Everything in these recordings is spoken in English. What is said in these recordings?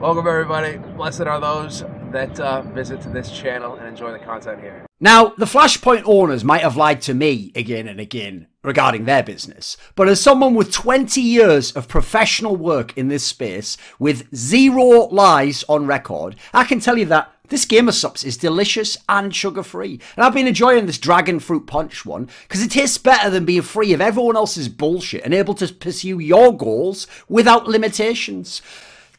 Welcome everybody. Blessed are those that visit this channel and enjoy the content here. Now, the Flashpoint owners might have lied to me again and again regarding their business, but as someone with 20 years of professional work in this space with zero lies on record, I can tell you that this Gamer Supps is delicious and sugar-free. And I've been enjoying this dragon fruit punch one because it tastes better than being free of everyone else's bullshit and able to pursue your goals without limitations.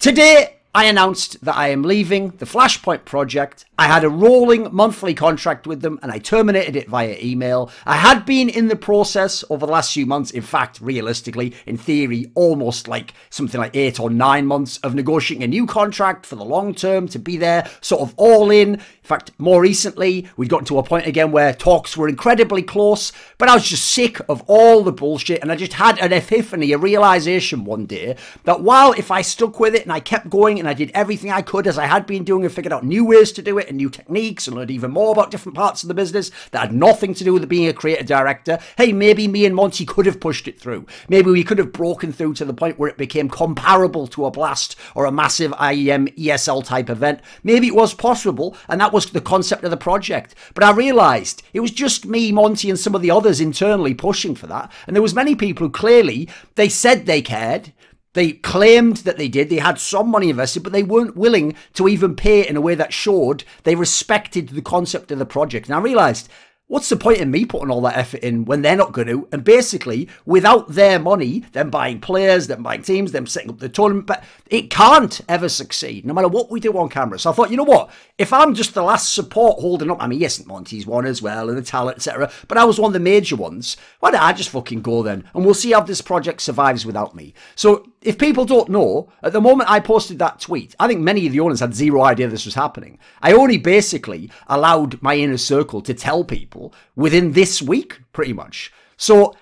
Today, I announced that I am leaving the Flashpoint project. I had a rolling monthly contract with them and I terminated it via email. I had been in the process over the last few months, in fact, realistically, in theory, almost like something like 8 or 9 months of negotiating a new contract for the long term to be there, sort of all in. In fact, more recently, we'd gotten to a point again where talks were incredibly close, but I was just sick of all the bullshit and I just had an epiphany, a realization one day that while if I stuck with it and I kept going and I did everything I could as I had been doing and figured out new ways to do it and new techniques and learned even more about different parts of the business that had nothing to do with being a creative director, hey, maybe me and Monty could have pushed it through. Maybe we could have broken through to the point where it became comparable to a Blast or a massive IEM ESL type event. Maybe it was possible, and that was the concept of the project. But I realised it was just me, Monty, and some of the others internally pushing for that. And there was many people who clearly, they said they cared. They claimed that they did. They had some money invested, but they weren't willing to even pay in a way that showed they respected the concept of the project. And I realised, what's the point in me putting all that effort in when they're not going to? And basically, without their money, them buying players, them buying teams, them setting up the tournament, but it can't ever succeed, no matter what we do on camera. So I thought, you know what? If I'm just the last support holding up, I mean, yes, Monty's one as well, and the talent, etc., but I was one of the major ones, why don't I just fucking go then? And we'll see how this project survives without me. So if people don't know, at the moment I posted that tweet, I think many of the owners had zero idea this was happening. I only basically allowed my inner circle to tell people within this week, pretty much. So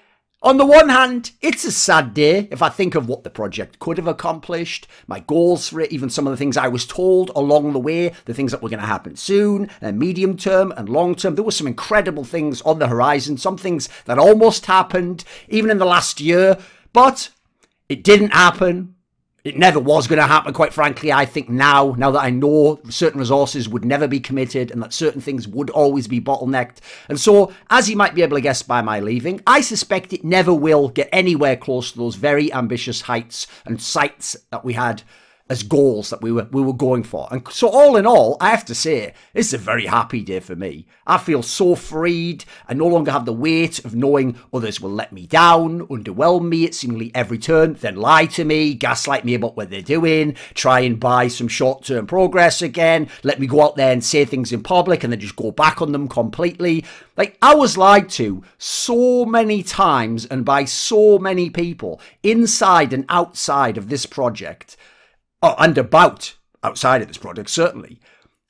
on the one hand, it's a sad day if I think of what the project could have accomplished, my goals for it, even some of the things I was told along the way, the things that were going to happen soon, and medium term and long term. There were some incredible things on the horizon, some things that almost happened, even in the last year, but it didn't happen. It never was going to happen, quite frankly. I think now that I know certain resources would never be committed and that certain things would always be bottlenecked. And so, as you might be able to guess by my leaving, I suspect it never will get anywhere close to those very ambitious heights and sights that we had as goals that we were going for. And so all in all, I have to say, this is a very happy day for me. I feel so freed. I no longer have the weight of knowing others will let me down, underwhelm me at seemingly every turn, then lie to me, gaslight me about what they're doing, try and buy some short-term progress again, let me go out there and say things in public and then just go back on them completely. Like, I was lied to so many times and by so many people inside and outside of this project. Oh, and about outside of this project, certainly.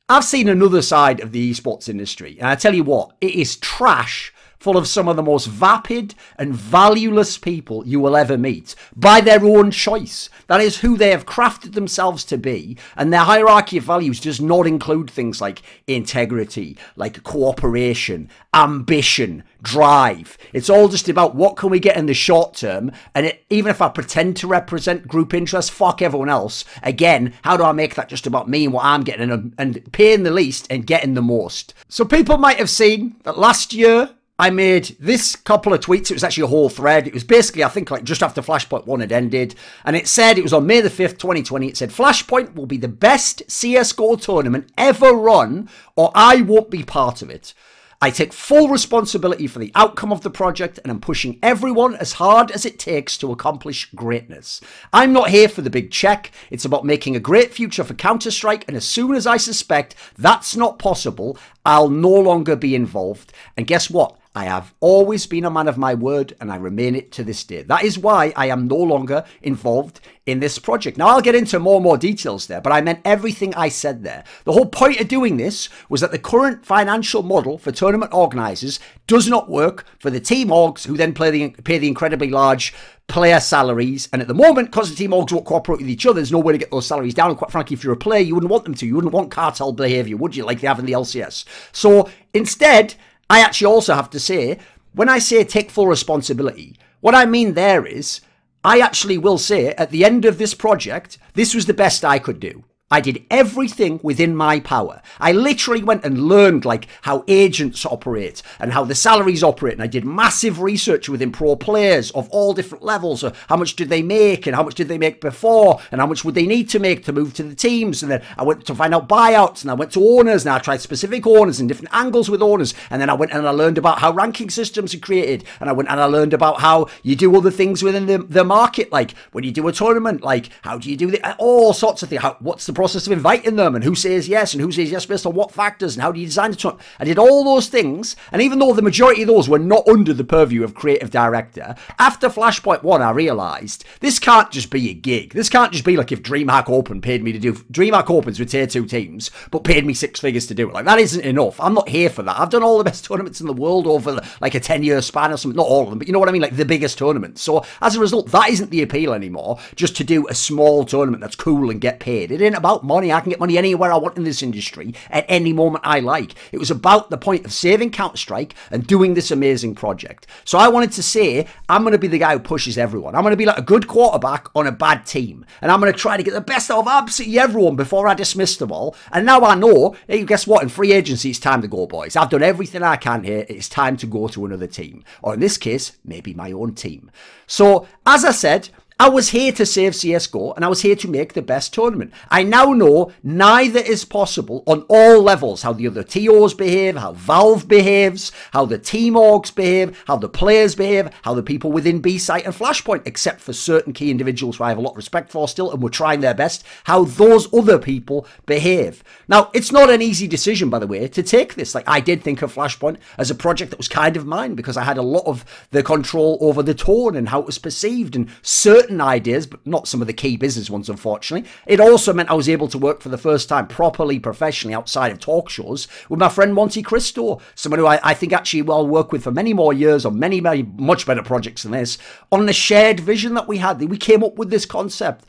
I've seen another side of the esports industry, and I tell you what, it is trash, full of some of the most vapid and valueless people you will ever meet, by their own choice. That is who they have crafted themselves to be, and their hierarchy of values does not include things like integrity, like cooperation, ambition, drive. It's all just about what can we get in the short term, and even if I pretend to represent group interests, fuck everyone else. Again, how do I make that just about me and what I'm getting, and paying the least and getting the most? So people might have seen that last year, I made this couple of tweets. It was actually a whole thread. It was basically, I think, like just after Flashpoint 1 had ended. And it said, it was on May the 5th, 2020. It said, Flashpoint will be the best CSGO tournament ever run, or I won't be part of it. I take full responsibility for the outcome of the project, and I'm pushing everyone as hard as it takes to accomplish greatness. I'm not here for the big check. It's about making a great future for Counter-Strike, and as soon as I suspect that's not possible, I'll no longer be involved. And guess what? I have always been a man of my word, and I remain it to this day. That is why I am no longer involved in this project. Now, I'll get into more and more details there, but I meant everything I said there. The whole point of doing this was that the current financial model for tournament organisers does not work for the team orgs, who then pay the incredibly large player salaries. And at the moment, because the team orgs won't cooperate with each other, there's no way to get those salaries down. And quite frankly, if you're a player, you wouldn't want them to. You wouldn't want cartel behaviour, would you, like they have in the LCS? So instead, I actually also have to say, when I say take full responsibility, what I mean there is, I actually will say at the end of this project, this was the best I could do. I did everything within my power. I literally went and learned like how agents operate and how the salaries operate. And I did massive research within pro players of all different levels. Of how much did they make and how much did they make before and how much would they need to make to move to the teams. And then I went to find out buyouts and I went to owners and I tried specific owners and different angles with owners. And then I went and I learned about how ranking systems are created. And I went and I learned about how you do other things within the market. Like when you do a tournament, like how do you do all sorts of things. What's the process of inviting them and who says yes and who says yes based on what factors and how do you design the tournament. I did all those things, and even though the majority of those were not under the purview of creative director, after Flashpoint 1 I realised this can't just be a gig. This can't just be like if DreamHack Open paid me to do DreamHack Opens with tier 2 teams but paid me 6 figures to do it. Like that isn't enough. I'm not here for that. I've done all the best tournaments in the world over like a 10-year span or something. Not all of them, but you know what I mean, like the biggest tournaments. So as a result, that isn't the appeal anymore, just to do a small tournament that's cool and get paid. It ain't about money. I can get money anywhere I want in this industry at any moment I like. It was about the point of saving Counter-Strike and doing this amazing project. So I wanted to say, I'm going to be the guy who pushes everyone. I'm going to be like a good quarterback on a bad team. And I'm going to try to get the best out of absolutely everyone before I dismiss them all. And now I know, hey, guess what? In free agency, it's time to go, boys. I've done everything I can here. It's time to go to another team. Or in this case, maybe my own team. So, as I said, I was here to save CSGO and I was here to make the best tournament. I now know neither is possible on all levels. How the other TOs behave, how Valve behaves, how the team orgs behave, how the players behave, how the people within B-Site and Flashpoint, except for certain key individuals who I have a lot of respect for still and were trying their best, how those other people behave. Now, it's not an easy decision, by the way, to take this. Like, I did think of Flashpoint as a project that was kind of mine because I had a lot of the control over the tone and how it was perceived and certain ideas, but not some of the key business ones, unfortunately. It also meant I was able to work for the first time properly, professionally, outside of talk shows with my friend Monte Cristo, someone who I think actually will work with for many more years on many much better projects than this, on the shared vision that we had. We came up with this concept.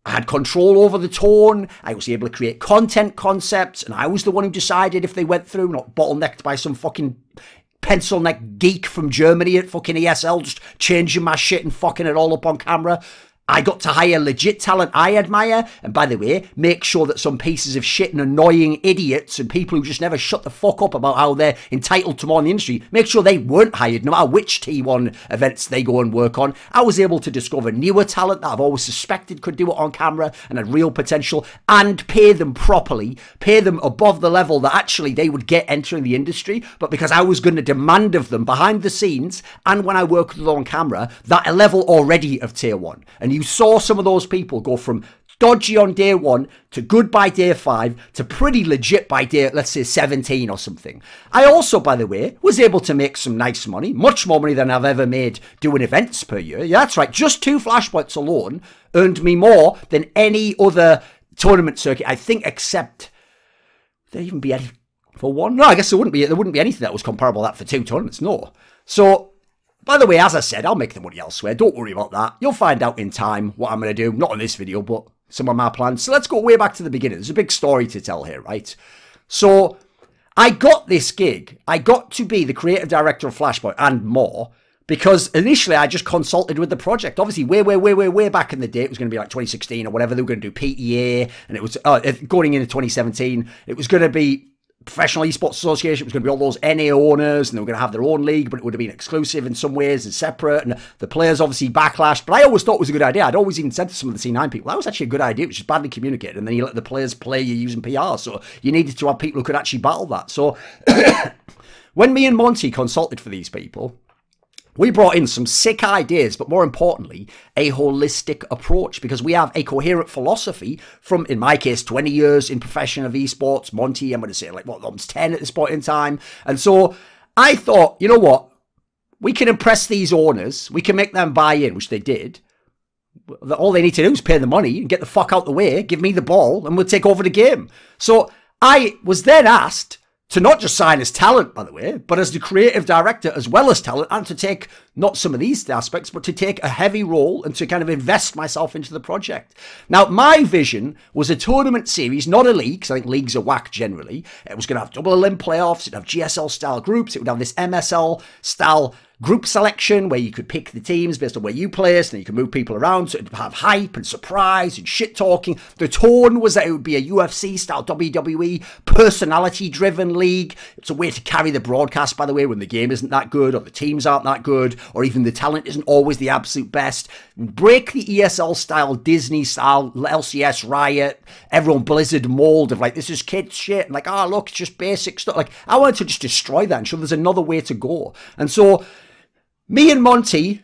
I had control over the tone, I was able to create content concepts, and I was the one who decided if they went through, not bottlenecked by some fucking pencil neck geek from Germany at fucking ESL just changing my shit and fucking it all up on camera. I got to hire legit talent I admire, and by the way, make sure that some pieces of shit and annoying idiots and people who just never shut the fuck up about how they're entitled to more in the industry, make sure they weren't hired no matter which T1 events they go and work on. I was able to discover newer talent that I've always suspected could do it on camera and had real potential, and pay them properly, pay them above the level that actually they would get entering the industry, but because I was going to demand of them behind the scenes and when I work with them on camera, that a level already of tier 1. And you saw some of those people go from dodgy on day 1 to good by day 5 to pretty legit by day, let's say 17 or something. I also, by the way, was able to make some nice money, much more money than I've ever made doing events per year. Yeah, that's right. Just 2 Flashpoints alone earned me more than any other tournament circuit, I think, except there even be any for 1. No, I guess there wouldn't be anything that was comparable to that for 2 tournaments. No. So, by the way, as I said, I'll make the money elsewhere. Don't worry about that. You'll find out in time what I'm going to do. Not in this video, but some of my plans. So let's go way back to the beginning. There's a big story to tell here, right? So I got this gig. I got to be the creative director of Flashpoint and more because initially I just consulted with the project. Obviously, way back in the day, it was going to be like 2016 or whatever. They were going to do PEA, and it was going into 2017. It was going to be Professional Esports Association. It was going to be all those NA owners, and they were going to have their own league, but it would have been exclusive in some ways and separate, and the players obviously backlashed. But I always thought it was a good idea. I'd always even said to some of the C9 people, that was actually a good idea. It was just badly communicated, and then you let the players play you using PR, so you needed to have people who could actually battle that. So when me and Monty consulted for these people, we brought in some sick ideas, but more importantly, a holistic approach, because we have a coherent philosophy from, in my case, 20 years in profession of esports. Monty, I'm going to say like, what, almost 10 at this point in time. And so I thought, you know what? We can impress these owners. We can make them buy in, which they did. All they need to do is pay the money and get the fuck out the way, give me the ball, and we'll take over the game. So I was then asked to not just sign as talent, by the way, but as the creative director as well as talent, and to take not some of these aspects, but to take a heavy role and to kind of invest myself into the project. Now, my vision was a tournament series, not a league, because I think leagues are whack generally. It was going to have double elim playoffs, it'd have GSL-style groups, it would have this MSL-style group selection where you could pick the teams based on where you placed and you could move people around, so it'd have hype and surprise and shit talking. The tone was that it would be a UFC style WWE personality driven league. It's a way to carry the broadcast, by the way, when the game isn't that good or the teams aren't that good or even the talent isn't always the absolute best. Break the ESL style, Disney style, LCS Riot, everyone Blizzard mold of like, this is kids shit, and like, oh look, it's just basic stuff. Like, I wanted to just destroy that and show there's another way to go. And so me and Monty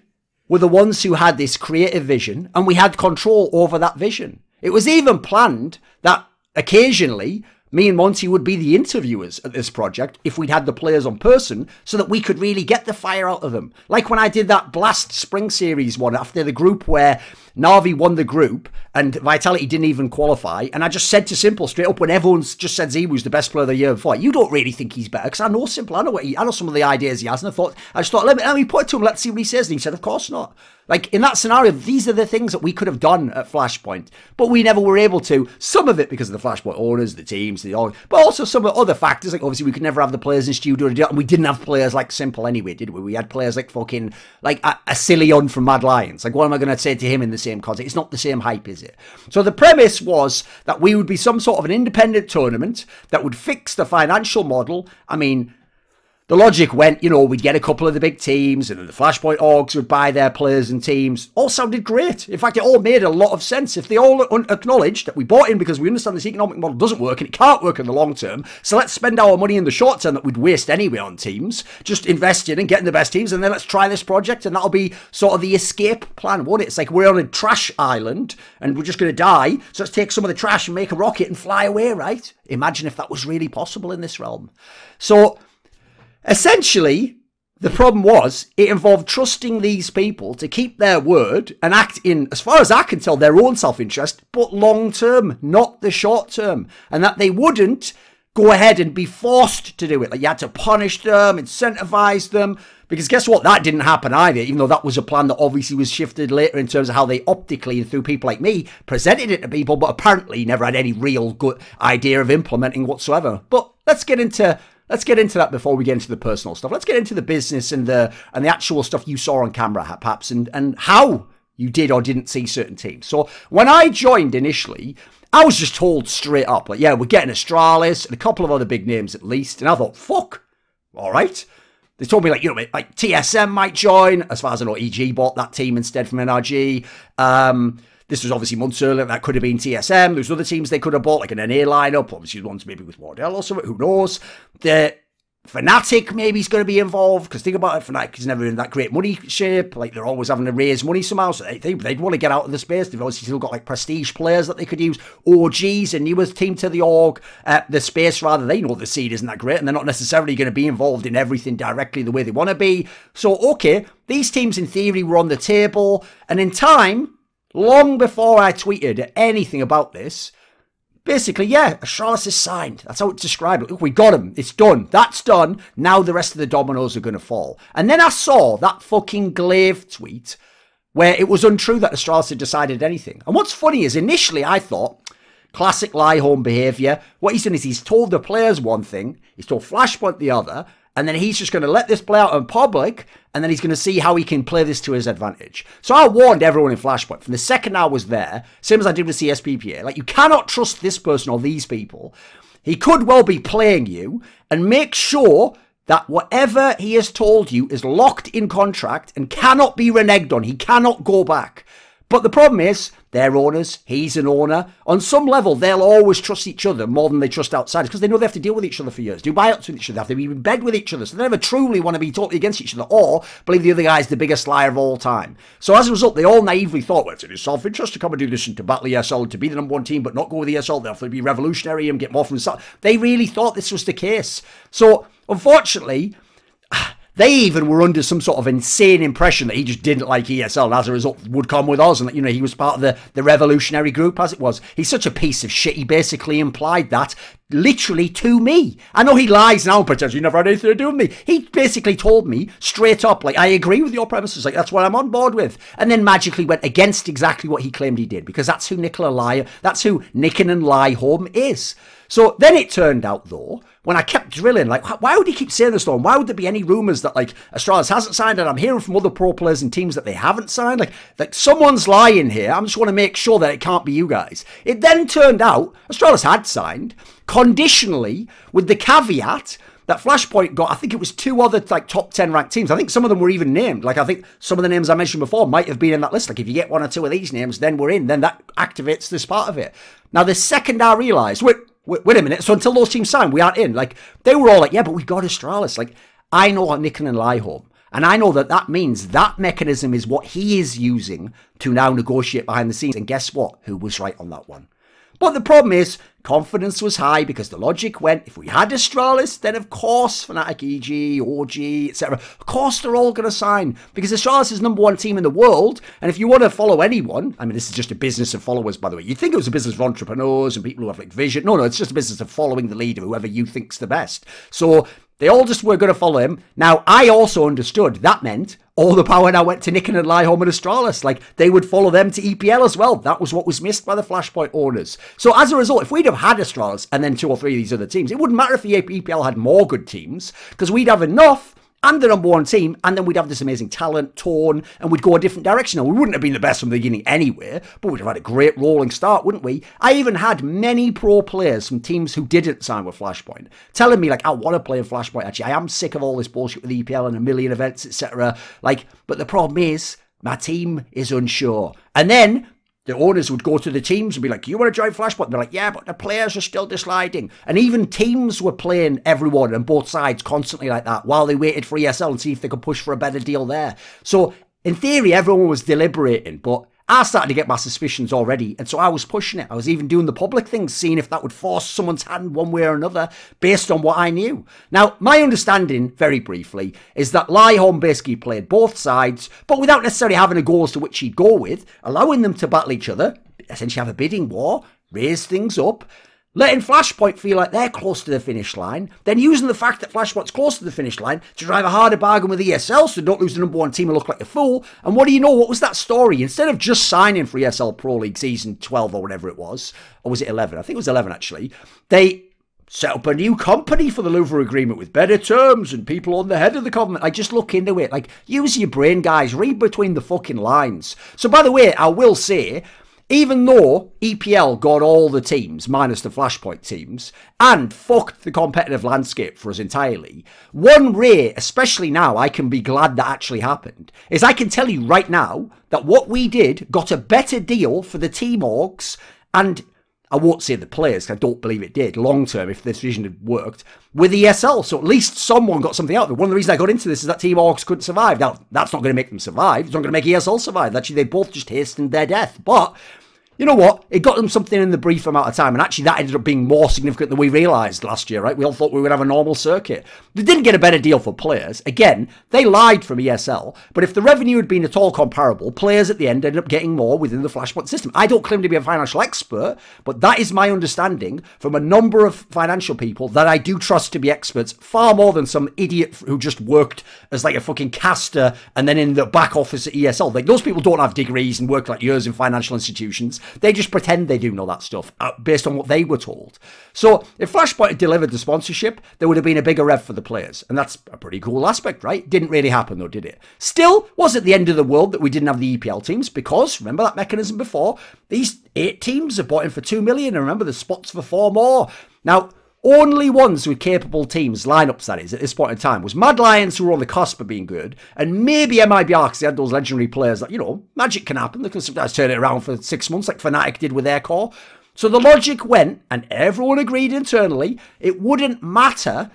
were the ones who had this creative vision, and we had control over that vision. It was even planned that occasionally me and Monty would be the interviewers at this project if we'd had the players on person so that we could really get the fire out of them. Like when I did that Blast Spring Series one after the group where Na'Vi won the group and Vitality didn't even qualify, and I just said to Simple straight up when everyone's just said Zee was the best player of the year before, you don't really think he's better, because I know Simple, I know some of the ideas he has, and I just thought, let me put it to him, let's see what he says, and he said, of course not. Like, in that scenario, these are the things that we could have done at Flashpoint, but we never were able to. Some of it because of the Flashpoint owners, the teams, but also some of the other factors, like obviously we could never have the players in studio, and we didn't have players like Simple anyway, did we? We had players like fucking, like a Cillion from Mad Lions. Like, what am I going to say to him in the same context? It's not the same hype, is it? So the premise was that we would be some sort of an independent tournament that would fix the financial model. I mean, the logic went, you know, we'd get a couple of the big teams and then the Flashpoint orgs would buy their players and teams. All sounded great. In fact, it all made a lot of sense. If they all acknowledged that we bought in because we understand this economic model doesn't work and it can't work in the long term, so let's spend our money in the short term that we'd waste anyway on teams, just invest in and getting the best teams, and then let's try this project, and that'll be sort of the escape plan, won't it? It's like we're on a trash island and we're just going to die, so let's take some of the trash and make a rocket and fly away, right? Imagine if that was really possible in this realm. So essentially, the problem was it involved trusting these people to keep their word and act in, as far as I can tell, their own self-interest, but long-term, not the short-term. And that they wouldn't go ahead and be forced to do it. Like, you had to punish them, incentivize them, because guess what? That didn't happen either, even though that was a plan that obviously was shifted later in terms of how they optically, and through people like me, presented it to people, but apparently never had any real good idea of implementing whatsoever. But let's get into that before we get into the personal stuff. Let's get into the business and the actual stuff you saw on camera, perhaps, and how you did or didn't see certain teams. So when I joined initially, I was just told straight up, like, yeah, we're getting Astralis and a couple of other big names at least. And I thought, fuck, all right. They told me, like, you know, like TSM might join. As far as I know, EG bought that team instead from NRG. This was obviously months earlier. That could have been TSM. There's other teams they could have bought, like an NA lineup. Obviously, ones maybe with Wardell or something. Who knows? The Fnatic maybe is going to be involved. Because think about it, Fnatic is never in that great money shape. Like, they're always having to raise money somehow. So they'd want to get out of the space. They've obviously still got, like, prestige players that they could use. OGs, a newest team to the org. The space, rather. They know the seed isn't that great. And they're not necessarily going to be involved in everything directly the way they want to be. So, okay, these teams in theory were on the table. And in time, long before I tweeted anything about this, basically, yeah, Astralis is signed. That's how it's described. Look, we got him. It's done. That's done. Now the rest of the dominoes are going to fall. And then I saw that fucking Glaive tweet where it was untrue that Astralis had decided anything. And what's funny is initially I thought, classic lie home behaviour. What he's done is he's told the players one thing, he's told Flashpoint the other, and then he's just going to let this play out in public, and then he's going to see how he can play this to his advantage. So I warned everyone in Flashpoint from the second I was there, same as I did with CSPPA, like, you cannot trust this person or these people. He could well be playing you, and make sure that whatever he has told you is locked in contract and cannot be reneged on. He cannot go back. But the problem is, they're owners, he's an owner. On some level, they'll always trust each other more than they trust outsiders because they know they have to deal with each other for years, do buyouts with each other, have to be in bed with each other. So they never truly want to be totally against each other or believe the other guy is the biggest liar of all time. So as a result, they all naively thought, well, it's in his self-interest to come and do this and to battle ESL and to be the number one team but not go with ESL. They'll have to be revolutionary and get more from the start. They really thought this was the case. So, unfortunately, they even were under some sort of insane impression that he just didn't like ESL and as a result would come with us and that, you know, he was part of the revolutionary group as it was. He's such a piece of shit. He basically implied that literally to me. I know he lies now, pretends he never had anything to do with me. He basically told me straight up, like, I agree with your premises, like, that's what I'm on board with. And then magically went against exactly what he claimed he did, because that's who that's who Nicken and Lie Home is. So then it turned out, though, when I kept drilling, like, why would he keep saying this, though? And why would there be any rumours that, like, Astralis hasn't signed, and I'm hearing from other pro players and teams that they haven't signed? Like someone's lying here. I just want to make sure that it can't be you guys. It then turned out Astralis had signed, conditionally, with the caveat that Flashpoint got, I think it was 2 other, like, top 10 ranked teams. I think some of them were even named. Like, I think some of the names I mentioned before might have been in that list. Like, if you get 1 or 2 of these names, then we're in. Then that activates this part of it. Now, the second I realised, wait a minute, so until those teams sign, we aren't in. Like, they were all like, yeah, but we got Astralis. Like, I know what Nicken and Lie Home. And I know that that means that mechanism is what he is using to now negotiate behind the scenes. And guess what? Who was right on that one? But the problem is, confidence was high because the logic went, if we had Astralis, then of course Fnatic, EG, OG, etc. Of course they're all going to sign because Astralis is #1 team in the world. And if you want to follow anyone, I mean, this is just a business of followers, by the way. You'd think it was a business of entrepreneurs and people who have, like, vision. No, it's just a business of following the leader, whoever you think's the best. So they all just were going to follow him. Now, I also understood that meant all the power now went to Nicken and Lie Home and Astralis. Like, they would follow them to EPL as well. That was what was missed by the Flashpoint owners. So as a result, if we'd have had Astralis and then 2 or 3 of these other teams, it wouldn't matter if the EPL had more good teams, because we'd have enough and the #1 team, and then we'd have this amazing talent, Thorin, and we'd go a different direction. Now, we wouldn't have been the best from the beginning anyway, but we'd have had a great rolling start, wouldn't we? I even had many pro players from teams who didn't sign with Flashpoint telling me, like, I want to play in Flashpoint, actually. I am sick of all this bullshit with EPL and a million events, etc. Like, but the problem is, my team is unsure. And then the owners would go to the teams and be like, you want to join Flashpoint? And they're like, yeah, but the players are still deciding. And even teams were playing everyone on both sides constantly like that while they waited for ESL and see if they could push for a better deal there. So in theory, everyone was deliberating, but I started to get my suspicions already, and so I was pushing it. I was even doing the public things, seeing if that would force someone's hand one way or another, based on what I knew. Now, my understanding, very briefly, is that Lie Home basically played both sides, but without necessarily having a goal as to which he'd go with, allowing them to battle each other, essentially have a bidding war, raise things up, letting Flashpoint feel like they're close to the finish line, then using the fact that Flashpoint's close to the finish line to drive a harder bargain with ESL so don't lose the #1 team and look like a fool. And what do you know? What was that story? Instead of just signing for ESL Pro League Season 12 or whatever it was, or was it 11? I think it was 11 actually. They set up a new company for the Louvre agreement with better terms and people on the head of the government. Like, just look into it. Like, use your brain, guys. Read between the fucking lines. So, by the way, I will say, even though EPL got all the teams, minus the Flashpoint teams, and fucked the competitive landscape for us entirely, one way, especially now, I can be glad that actually happened, is I can tell you right now that what we did got a better deal for the team orgs, and I won't say the players, I don't believe it did, long term, if this vision had worked, with ESL. So at least someone got something out of it. One of the reasons I got into this is that Team Orcs couldn't survive. Now, that's not going to make them survive. It's not going to make ESL survive. Actually, they both just hastened their death. But you know what? It got them something in the brief amount of time. And actually, that ended up being more significant than we realised last year, right? We all thought we would have a normal circuit. They didn't get a better deal for players. Again, they lied from ESL. But if the revenue had been at all comparable, players at the end ended up getting more within the Flashpoint system. I don't claim to be a financial expert, but that is my understanding from a number of financial people that I do trust to be experts, far more than some idiot who just worked as like a fucking caster and then in the back office at ESL. Like, those people don't have degrees and work like years in financial institutions. They just pretend they do know that stuff based on what they were told. So if Flashpoint had delivered the sponsorship, there would have been a bigger rev for the players. And that's a pretty cool aspect, right? Didn't really happen though, did it? Still, was it the end of the world that we didn't have the EPL teams? Because, remember that mechanism before? These 8 teams are bought in for 2 million, and remember, there's spots for 4 more. Now, only ones with capable teams, lineups that is, at this point in time, was Mad Lions, who were on the cusp of being good, and maybe MIBR, because they had those legendary players that, you know, magic can happen. They can sometimes turn it around for 6 months, like Fnatic did with their core. So the logic went, and everyone agreed internally, it wouldn't matter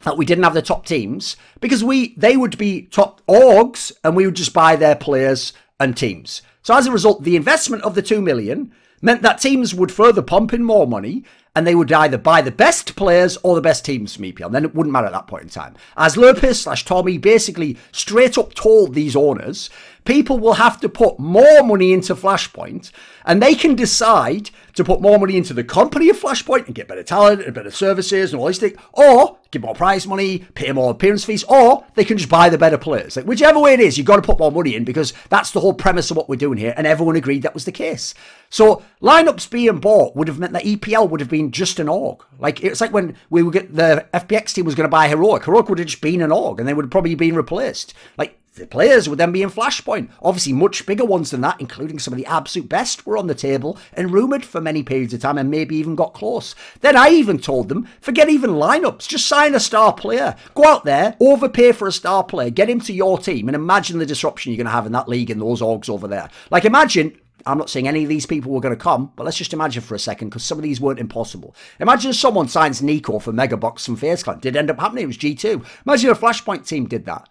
that we didn't have the top teams, because they would be top orgs, and we would just buy their players and teams. So as a result, the investment of the 2 million meant that teams would further pump in more money, and they would either buy the best players or the best teams from EPL. And then it wouldn't matter at that point in time. As Lurpis/Tommy basically straight up told these owners, people will have to put more money into Flashpoint, and they can decide to put more money into the company of Flashpoint and get better talent and better services and all these things, or give more prize money, pay more appearance fees, or they can just buy the better players. Like, whichever way it is, you've got to put more money in, because that's the whole premise of what we're doing here, and everyone agreed that was the case. So lineups being bought would have meant that EPL would have been just an org. Like, it's like when we would get the FPX team was going to buy Heroic. Heroic would have just been an org, and they would have probably been replaced. Like, the players would then be in Flashpoint. Obviously, much bigger ones than that, including some of the absolute best, were on the table and rumoured for many periods of time and maybe even got close. Then I even told them, forget even lineups, just sign a star player. Go out there, overpay for a star player, get him to your team, and imagine the disruption you're going to have in that league and those orgs over there. Like, imagine, I'm not saying any of these people were going to come, but let's just imagine for a second, because some of these weren't impossible. Imagine someone signs Nico for Megabox from FaZe Clan. Did end up happening, it was G2. Imagine a Flashpoint team did that.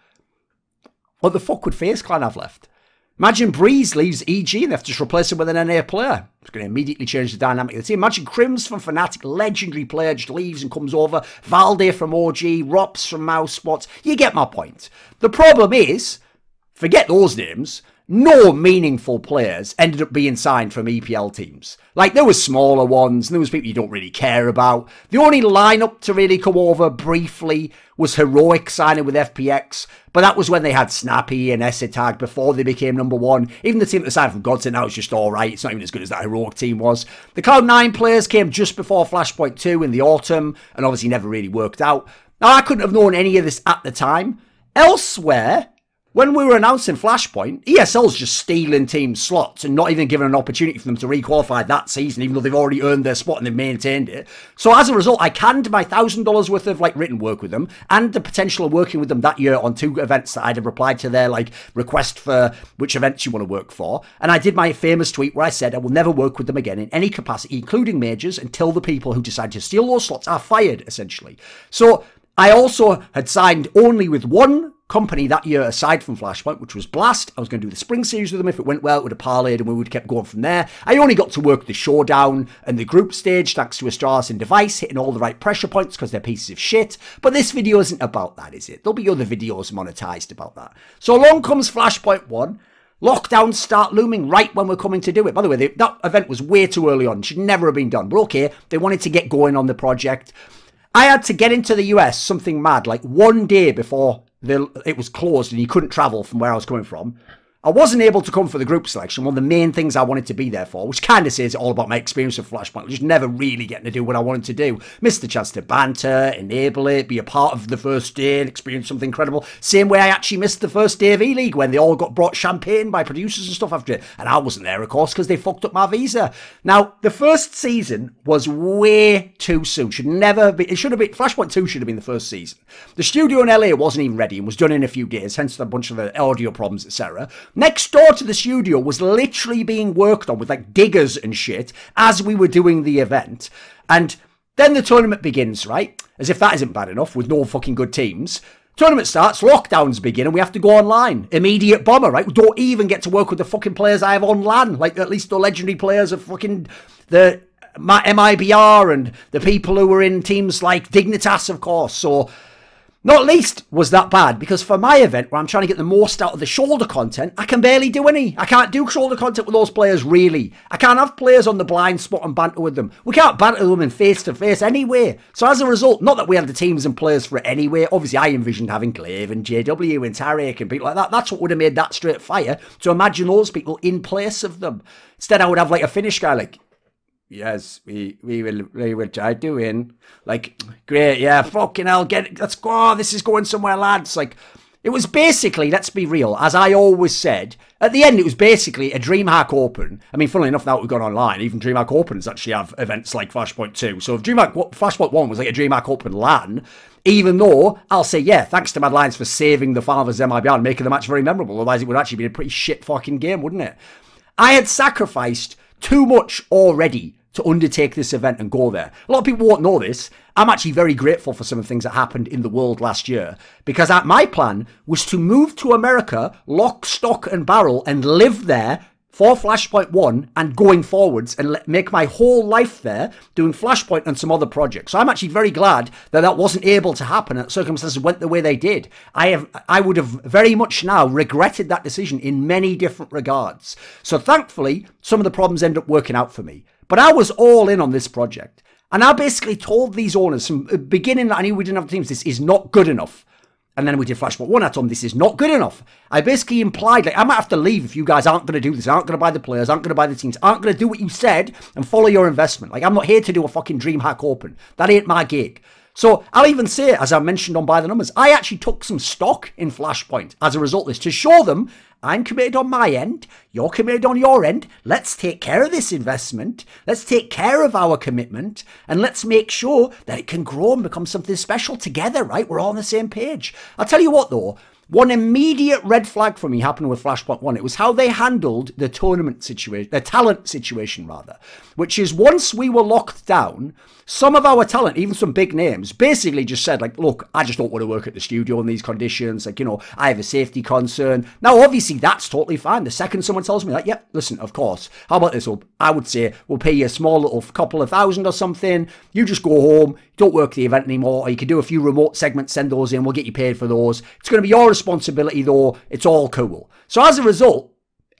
What the fuck would FaZe Clan have left? Imagine Breeze leaves EG and they have to just replace him with an NA player. It's going to immediately change the dynamic of the team. Imagine Crims from Fnatic, legendary player, just leaves and comes over. Valde from OG, Rops from Mouse Spots. You get my point. The problem is, forget those names, no meaningful players ended up being signed from EPL teams. Like, there were smaller ones, and there was people you don't really care about. The only lineup to really come over briefly was Heroic signing with FPX, but that was when they had Snappy and Essetag before they became #1. Even the team that signed from Godsend now is just alright. It's not even as good as that Heroic team was. The Cloud9 players came just before Flashpoint 2 in the autumn, and obviously never really worked out. Now, I couldn't have known any of this at the time. Elsewhere, when we were announcing Flashpoint, ESL's just stealing team slots and not even giving an opportunity for them to re-qualify that season, even though they've already earned their spot and they've maintained it. So as a result, I canned my $1,000 worth of like written work with them and the potential of working with them that year on 2 events that I'd have replied to their like request for which events you want to work for. And I did my famous tweet where I said I will never work with them again in any capacity, including majors, until the people who decide to steal those slots are fired, essentially. So I also had signed only with one company that year aside from Flashpoint, which was Blast. I was going to do the spring series with them. If it went well, it would have parlayed and we would have kept going from there. I only got to work the showdown and the group stage thanks to Astralis and Device hitting all the right pressure points because they're pieces of shit. But this video isn't about that, is it? There'll be other videos monetized about that. So along comes Flashpoint 1. Lockdowns start looming right when we're coming to do it. By the way, that event was way too early on. It should never have been done. But okay, they wanted to get going on the project. I had to get into the US, something mad, like 1 day before it was closed and you couldn't travel from where I was coming from. I wasn't able to come for the group selection, one of the main things I wanted to be there for, which kind of says it all about my experience of Flashpoint, just never really getting to do what I wanted to do. Missed the chance to banter, enable it, be a part of the first day and experience something incredible. Same way I actually missed the first day of E-League when they all got brought champagne by producers and stuff after it. And I wasn't there, of course, because they fucked up my visa. Now, the first season was way too soon. Should never be, it should have been, Flashpoint 2 should have been the first season. The studio in LA wasn't even ready and was done in a few days, hence a bunch of the audio problems, etc. Next door to the studio was literally being worked on with like diggers and shit as we were doing the event. And then the tournament begins, right? As if that isn't bad enough with no fucking good teams. Tournament starts, lockdowns begin, and we have to go online. Immediate bomber, right? We don't even get to work with the fucking players I have on LAN. Like at least the legendary players of fucking the MIBR and the people who were in teams like Dignitas, of course. So not least was that bad, because for my event, where I'm trying to get the most out of the shoulder content, I can barely do any. I can't do shoulder content with those players, really. I can't have players on the blind spot and banter with them. We can't banter them in face-to-face anyway. So as a result, not that we had the teams and players for it anyway. Obviously, I envisioned having Glaive and JW and Tarek and people like that. That's what would have made that straight fire, to imagine those people in place of them. Instead, I would have like a Finnish guy like, yes, we will try to win. Like, great, yeah, fucking hell, get it, let's go, oh, this is going somewhere, lads. Like, it was basically, let's be real, as I always said, at the end it was basically a DreamHack Open. I mean, funnily enough, now we've gone online, even DreamHack Opens actually have events like Flashpoint 2. So if Flashpoint 1 was like a DreamHack Open LAN, even though, I'll say, yeah, thanks to Mad Lions for saving the Father's MIBR and making the match very memorable, otherwise it would actually be a pretty shit fucking game, wouldn't it? I had sacrificed too much already to undertake this event and go there. A lot of people won't know this. I'm actually very grateful for some of the things that happened in the world last year, because my plan was to move to America, lock, stock and barrel, and live there for Flashpoint 1 and going forwards and make my whole life there doing Flashpoint and some other projects. So I'm actually very glad that that wasn't able to happen and circumstances went the way they did. I would have very much now regretted that decision in many different regards. So thankfully, some of the problems ended up working out for me. But I was all in on this project. And I basically told these owners from the beginning that I knew we didn't have teams, this is not good enough. And then we did Flashpoint 1. I told them this is not good enough. I basically implied, like, I might have to leave if you guys aren't going to do this, aren't going to buy the players, aren't going to buy the teams, aren't going to do what you said and follow your investment. Like, I'm not here to do a fucking DreamHack Open. That ain't my gig. So I'll even say, as I mentioned on By the Numbers, I actually took some stock in Flashpoint as a result of this to show them I'm committed on my end, you're committed on your end, let's take care of this investment, let's take care of our commitment, and let's make sure that it can grow and become something special together, right? We're all on the same page. I'll tell you what though, one immediate red flag for me happened with Flashpoint 1. It was how they handled the tournament situation, the talent situation rather, which is once we were locked down, some of our talent, even some big names, basically just said like, look, I just don't want to work at the studio in these conditions. Like, you know, I have a safety concern. Now, obviously that's totally fine. The second someone tells me like, yeah, listen, of course, how about this? I would say we'll pay you a small little couple of thousand or something. You just go home, don't work the event anymore, or you can do a few remote segments, send those in, we'll get you paid for those. It's going to be your responsibility though. It's all cool. So as a result,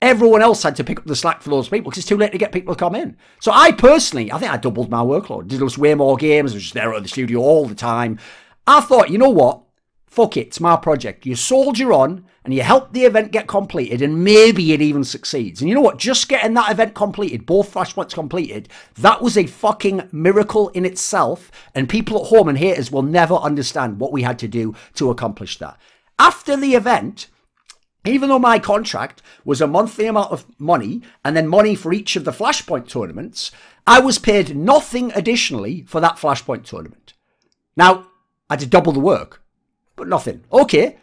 everyone else had to pick up the slack for those people because it's too late to get people to come in. So I personally, I think I doubled my workload. Did way more games. I was just there at the studio all the time. I thought, you know what? Fuck it. It's my project. You soldier on and you help the event get completed and maybe it even succeeds. And you know what? Just getting that event completed, both Flashpoints completed, that was a fucking miracle in itself. And people at home and haters will never understand what we had to do to accomplish that. After the event, even though my contract was a monthly amount of money and then money for each of the Flashpoint tournaments, I was paid nothing additionally for that Flashpoint tournament. Now, I did double the work, but nothing. Okay,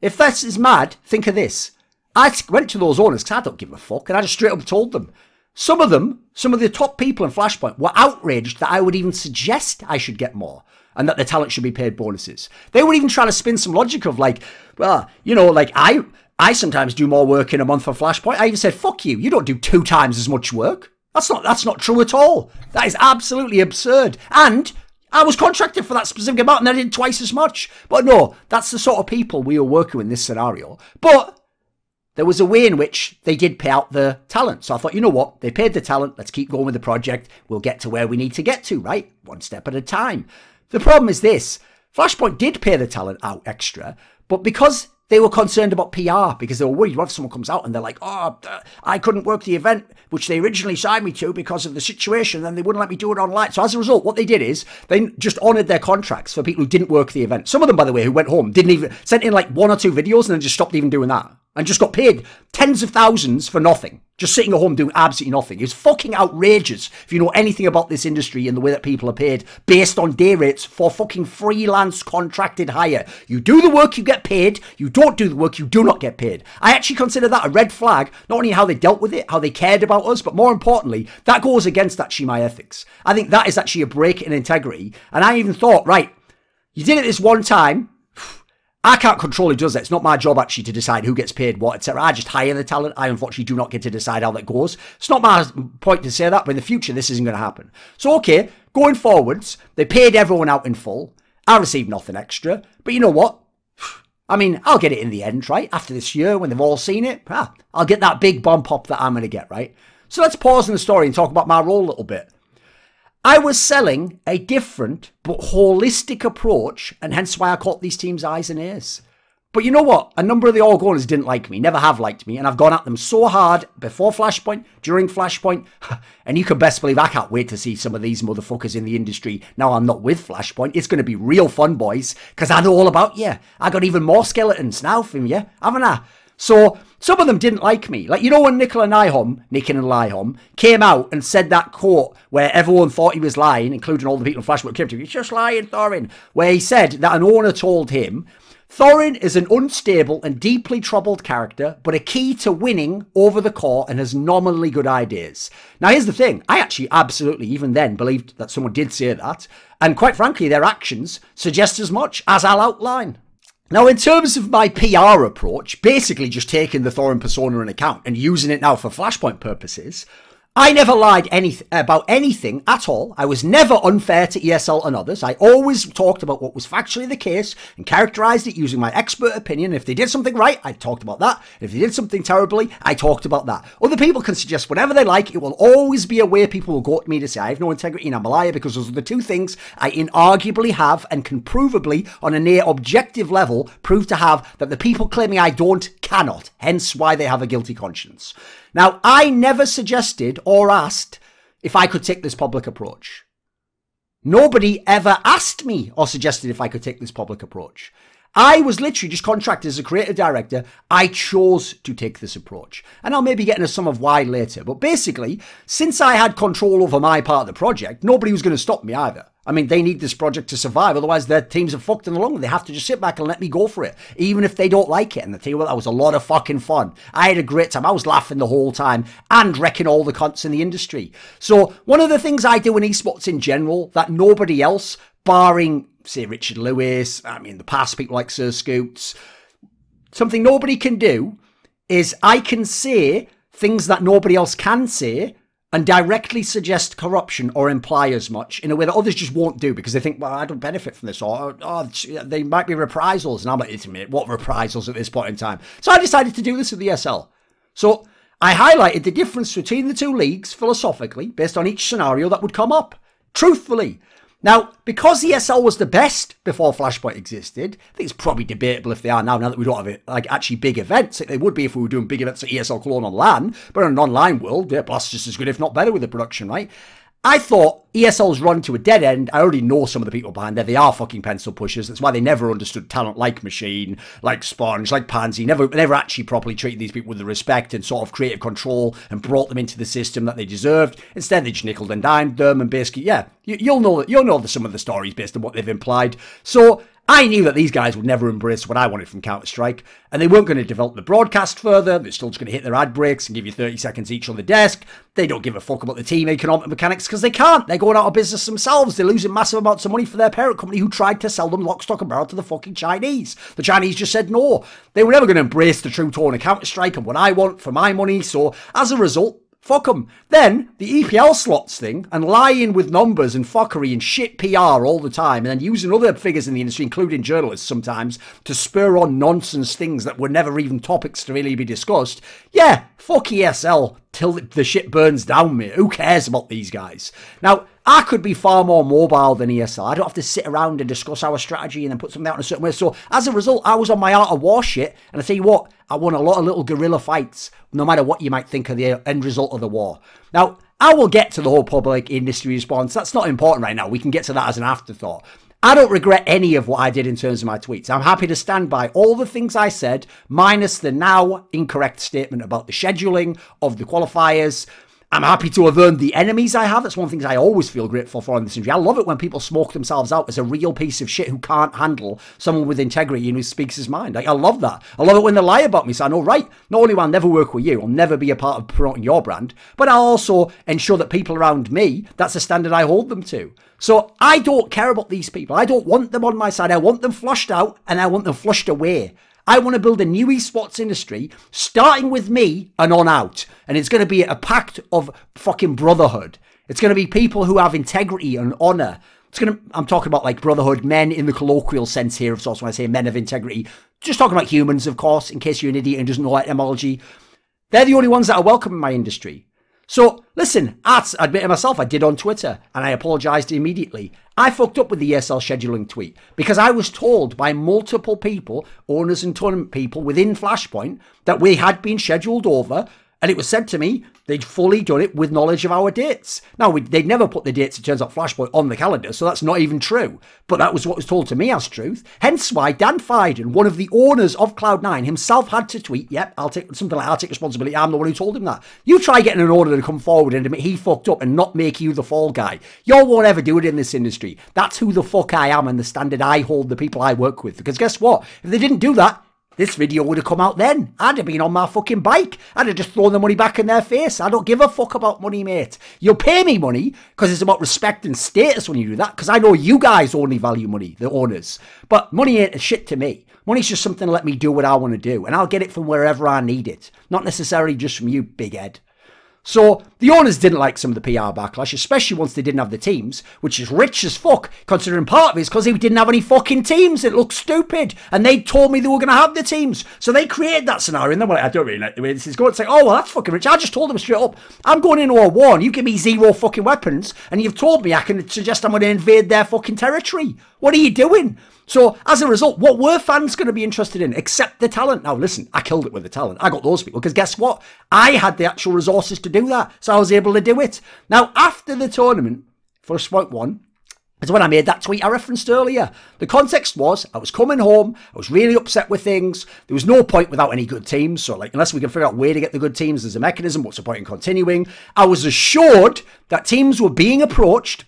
if this is mad, think of this. I went to those owners because I don't give a fuck and I just straight up told them. Some of the top people in Flashpoint were outraged that I would even suggest I should get more and that the talent should be paid bonuses. They were even trying to spin some logic of like, well, you know, like I sometimes do more work in a month for Flashpoint. I even said, fuck you, you don't do 2 times as much work. That's not true at all. That is absolutely absurd. And I was contracted for that specific amount and I did twice as much. But no, that's the sort of people we were working with in this scenario. But there was a way in which they did pay out the talent. So I thought, you know what? They paid the talent. Let's keep going with the project. We'll get to where we need to get to, right? One step at a time. The problem is this. Flashpoint did pay the talent out extra, but because they were concerned about PR, because they were worried what if someone comes out and they're like, oh, I couldn't work the event, which they originally signed me to because of the situation, and they wouldn't let me do it online. So as a result, what they did is they just honoured their contracts for people who didn't work the event. Some of them, by the way, who went home, didn't even, sent in like 1 or 2 videos and then just stopped even doing that. And just got paid tens of thousands for nothing. Just sitting at home doing absolutely nothing. It's fucking outrageous if you know anything about this industry and the way that people are paid based on day rates for fucking freelance contracted hire. You do the work, you get paid. You don't do the work, you do not get paid. I actually consider that a red flag, not only how they dealt with it, how they cared about us, but more importantly, that goes against actually my ethics. I think that is actually a break in integrity. And I even thought, right, you did it this one time. I can't control who does that. It's not my job actually to decide who gets paid what, etc. I just hire the talent. I unfortunately do not get to decide how that goes. It's not my point to say that, but in the future, this isn't going to happen. So, okay, going forwards, they paid everyone out in full. I received nothing extra. But you know what? I mean, I'll get it in the end, right? After this year, when they've all seen it, I'll get that big bump up that I'm going to get, right? So let's pause in the story and talk about my role a little bit. I was selling a different but holistic approach, and hence why I caught these teams' eyes and ears. But you know what? A number of the all-goers didn't like me, never have liked me, and I've gone at them so hard before Flashpoint, during Flashpoint, and you can best believe I can't wait to see some of these motherfuckers in the industry. Now I'm not with Flashpoint. It's going to be real fun, boys, because I know all about you. I got even more skeletons now from you, haven't I? So some of them didn't like me. Like, you know when Nick and Nihom came out and said that quote where everyone thought he was lying, including all the people in Flashpoint came to him, "He's just lying, Thorin," where he said that an owner told him, "Thorin is an unstable and deeply troubled character, but a key to winning over the core and has nominally good ideas." Now, here's the thing. I actually absolutely, even then, believed that someone did say that. And quite frankly, their actions suggest as much, as I'll outline. Now, in terms of my PR approach, basically just taking the Thorin persona and account and using it now for Flashpoint purposes, I never lied about anything at all. I was never unfair to ESL and others. I always talked about what was factually the case and characterized it using my expert opinion. If they did something right, I talked about that. If they did something terribly, I talked about that. Other people can suggest whatever they like. It will always be a way people will go to me to say I have no integrity and I'm a liar, because those are the two things I inarguably have and can provably, on a near objective level, prove to have that the people claiming I don't cannot. Hence why they have a guilty conscience. Now, I never suggested or asked if I could take this public approach. Nobody ever asked me or suggested if I could take this public approach. I was literally just contracted as a creative director. I chose to take this approach. And I'll maybe get into some of why later. But basically, since I had control over my part of the project, nobody was going to stop me either. I mean, they need this project to survive. Otherwise, their teams are fucked in the long run. They have to just sit back and let me go for it, even if they don't like it. And I tell you what, that was a lot of fucking fun. I had a great time. I was laughing the whole time and wrecking all the cunts in the industry. So one of the things I do in esports in general that nobody else, barring, say, Richard Lewis, I mean, the past people like Sir Scoots, something nobody can do is I can say things that nobody else can say and directly suggest corruption or imply as much in a way that others just won't do because they think, well, I don't benefit from this, or they might be reprisals. And I'm like, what reprisals at this point in time? So I decided to do this with the ESL. So I highlighted the difference between the two leagues philosophically based on each scenario that would come up, truthfully. Now, because ESL was the best before Flashpoint existed, I think it's probably debatable if they are now that we don't have it, like actually big events. They would be if we were doing big events at ESL Cologne on LAN, but in an online world, they're plus just as good, if not better, with the production, right? I thought ESL's run to a dead end. I already know some of the people behind there. They are fucking pencil pushers. That's why they never understood talent like Machine, like Sponge, like Pansy. Never actually properly treated these people with the respect and sort of creative control and brought them into the system that they deserved. Instead, they just nickeled and dimed them and basically, yeah, you'll know some of the stories based on what they've implied. So I knew that these guys would never embrace what I wanted from Counter-Strike, and they weren't going to develop the broadcast further. They're still just going to hit their ad breaks and give you 30 seconds each on the desk. They don't give a fuck about the team economic mechanics because they can't. They're going out of business themselves. They're losing massive amounts of money for their parent company who tried to sell them lock, stock and barrel to the fucking Chinese. The Chinese just said no. They were never going to embrace the true tone of Counter-Strike and what I want for my money, so as a result, fuck them. Then, the EPL slots thing, and lying with numbers and fuckery and shit PR all the time, and then using other figures in the industry, including journalists sometimes, to spur on nonsense things that were never even topics to really be discussed. Yeah, fuck ESL till the shit burns down, mate. Who cares about these guys? Now, I could be far more mobile than ESL. I don't have to sit around and discuss our strategy and then put something out in a certain way. So, as a result, I was on my Art of War shit. And I tell you what, I won a lot of little guerrilla fights, no matter what you might think of the end result of the war. Now, I will get to the whole public industry response. That's not important right now. We can get to that as an afterthought. I don't regret any of what I did in terms of my tweets. I'm happy to stand by all the things I said, minus the now incorrect statement about the scheduling of the qualifiers. I'm happy to have earned the enemies I have. That's one of the things I always feel grateful for in this industry. I love it when people smoke themselves out as a real piece of shit who can't handle someone with integrity and who speaks his mind. I love that. I love it when they lie about me. So I know, right, not only will I never work with you, I'll never be a part of promoting your brand, but I'll also ensure that people around me, that's a standard I hold them to. So I don't care about these people. I don't want them on my side. I want them flushed out and I want them flushed away. I want to build a new esports industry, starting with me and on out. And it's going to be a pact of fucking brotherhood. It's going to be people who have integrity and honor. I'm talking about like brotherhood, men in the colloquial sense here, of course, when I say men of integrity. Just talking about humans, of course, in case you're an idiot and doesn't know etymology. They're the only ones that are welcome in my industry. So, listen, I admit it myself, I did on Twitter, and I apologised immediately. I fucked up with the ESL scheduling tweet, because I was told by multiple people, owners and tournament people within Flashpoint, that we had been scheduled over, and it was said to me they'd fully done it with knowledge of our dates. Now, they'd never put the dates, it turns out, Flashpoint on the calendar, so that's not even true. But that was what was told to me as truth. Hence why Dan Fiden, one of the owners of Cloud9, himself had to tweet, yep, I'll take responsibility, I'm the one who told him that. You try getting an owner to come forward and admit he fucked up and not make you the fall guy. You won't ever do it in this industry. That's who the fuck I am and the standard I hold the people I work with. Because guess what? If they didn't do that, this video would have come out then. I'd have been on my fucking bike. I'd have just thrown the money back in their face. I don't give a fuck about money, mate. You'll pay me money because it's about respect and status when you do that, because I know you guys only value money, the owners. But money ain't a shit to me. Money's just something to let me do what I want to do, and I'll get it from wherever I need it, not necessarily just from you, big head. So the owners didn't like some of the PR backlash, especially once they didn't have the teams, which is rich as fuck, considering part of it is because they didn't have any fucking teams. It looked stupid. And they told me they were going to have the teams. So they created that scenario. And then like, I don't really like the way this is going. It's like, oh, well, that's fucking rich. I just told them straight up, I'm going into a war and you give me 0 fucking weapons and you've told me I can suggest I'm going to invade their fucking territory. What are you doing? So, as a result, what were fans going to be interested in except the talent? Now, listen, I killed it with the talent. I got those people because guess what? I had the actual resources to do that, so I was able to do it. Now, after the tournament, Flashpoint 1, is when I made that tweet I referenced earlier. The context was, I was coming home, I was really upset with things, there was no point without any good teams, so like, unless we can figure out where to get the good teams, there's a mechanism, what's the point in continuing? I was assured that teams were being approached,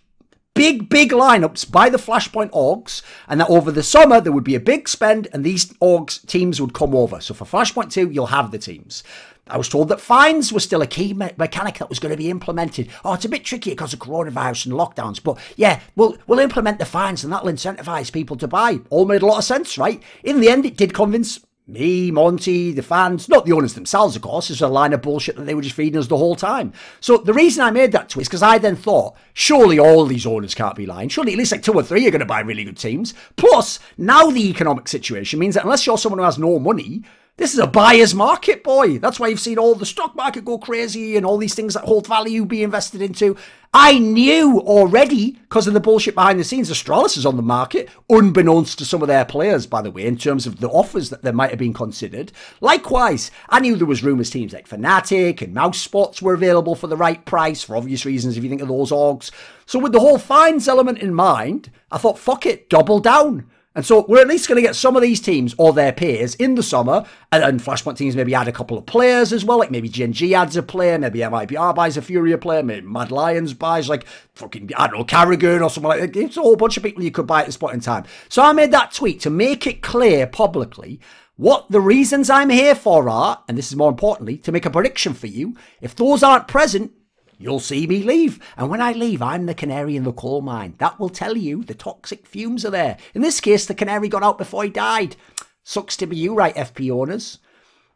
big lineups by the Flashpoint orgs, and that over the summer there would be a big spend and these orgs teams would come over. So for Flashpoint 2, you'll have the teams. I was told that fines were still a key mechanic that was going to be implemented. Oh, it's a bit tricky because of coronavirus and lockdowns, but yeah, we'll implement the fines and that'll incentivize people to buy. All made a lot of sense, right? In the end, it did convince me, Monty, the fans, not the owners themselves, of course. It's a line of bullshit that they were just feeding us the whole time. So the reason I made that tweet is because I then thought, surely all these owners can't be lying. Surely at least like 2 or 3 are going to buy really good teams. Plus, now the economic situation means that unless you're someone who has no money, this is a buyer's market, boy. That's why you've seen all the stock market go crazy and all these things that hold value be invested into. I knew already, because of the bullshit behind the scenes, Astralis is on the market, unbeknownst to some of their players, by the way, in terms of the offers that there might have been considered. Likewise, I knew there was rumours teams like Fnatic and Mouse Spots were available for the right price, for obvious reasons if you think of those orgs. So with the whole fines element in mind, I thought, fuck it, double down. And so we're at least going to get some of these teams or their peers in the summer, and Flashpoint teams maybe add a couple of players as well, like maybe Gen G adds a player, maybe MIBR buys a Furia player, maybe Mad Lions buys like fucking, I don't know, Carrigan or something like that. It's a whole bunch of people you could buy at this point in time. So I made that tweet to make it clear publicly what the reasons I'm here for are, and this is more importantly, to make a prediction for you. If those aren't present, you'll see me leave. And when I leave, I'm the canary in the coal mine. That will tell you the toxic fumes are there. In this case, the canary got out before he died. Sucks to be you, right, FP owners?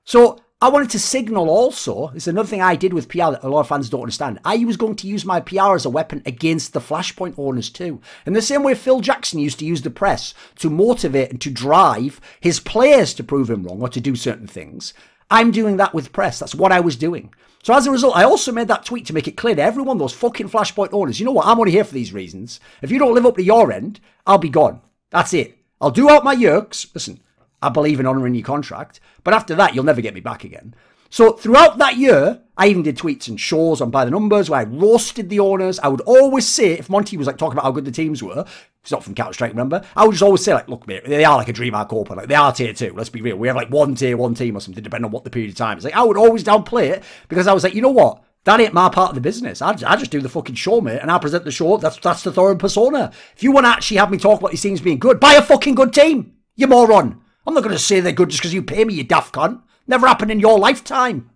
So I wanted to signal also, this is another thing I did with PR that a lot of fans don't understand. I was going to use my PR as a weapon against the Flashpoint owners too. In the same way Phil Jackson used to use the press to motivate and to drive his players to prove him wrong or to do certain things. I'm doing that with press. That's what I was doing. So as a result, I also made that tweet to make it clear to everyone, those fucking Flashpoint owners, you know what, I'm only here for these reasons. If you don't live up to your end, I'll be gone. That's it. I'll do out my yerks. Listen, I believe in honouring your contract, but after that, you'll never get me back again. So throughout that year, I even did tweets and shows on By the Numbers where I roasted the owners. I would always say, if Monty was like talking about how good the teams were, he's not from Counter-Strike, remember? I would just always say like, look, mate, they are like a DreamHack Open. Like, they are tier 2, let's be real. We have like one tier 1 team or something, depending on what the period of time is. Like, I would always downplay it because I was like, you know what? That ain't my part of the business. I just do the fucking show, mate, and I present the show. That's the Thorin persona. If you want to actually have me talk about these teams being good, buy a fucking good team, you moron. I'm not going to say they're good just because you pay me, you daft cunt. Never happened in your lifetime.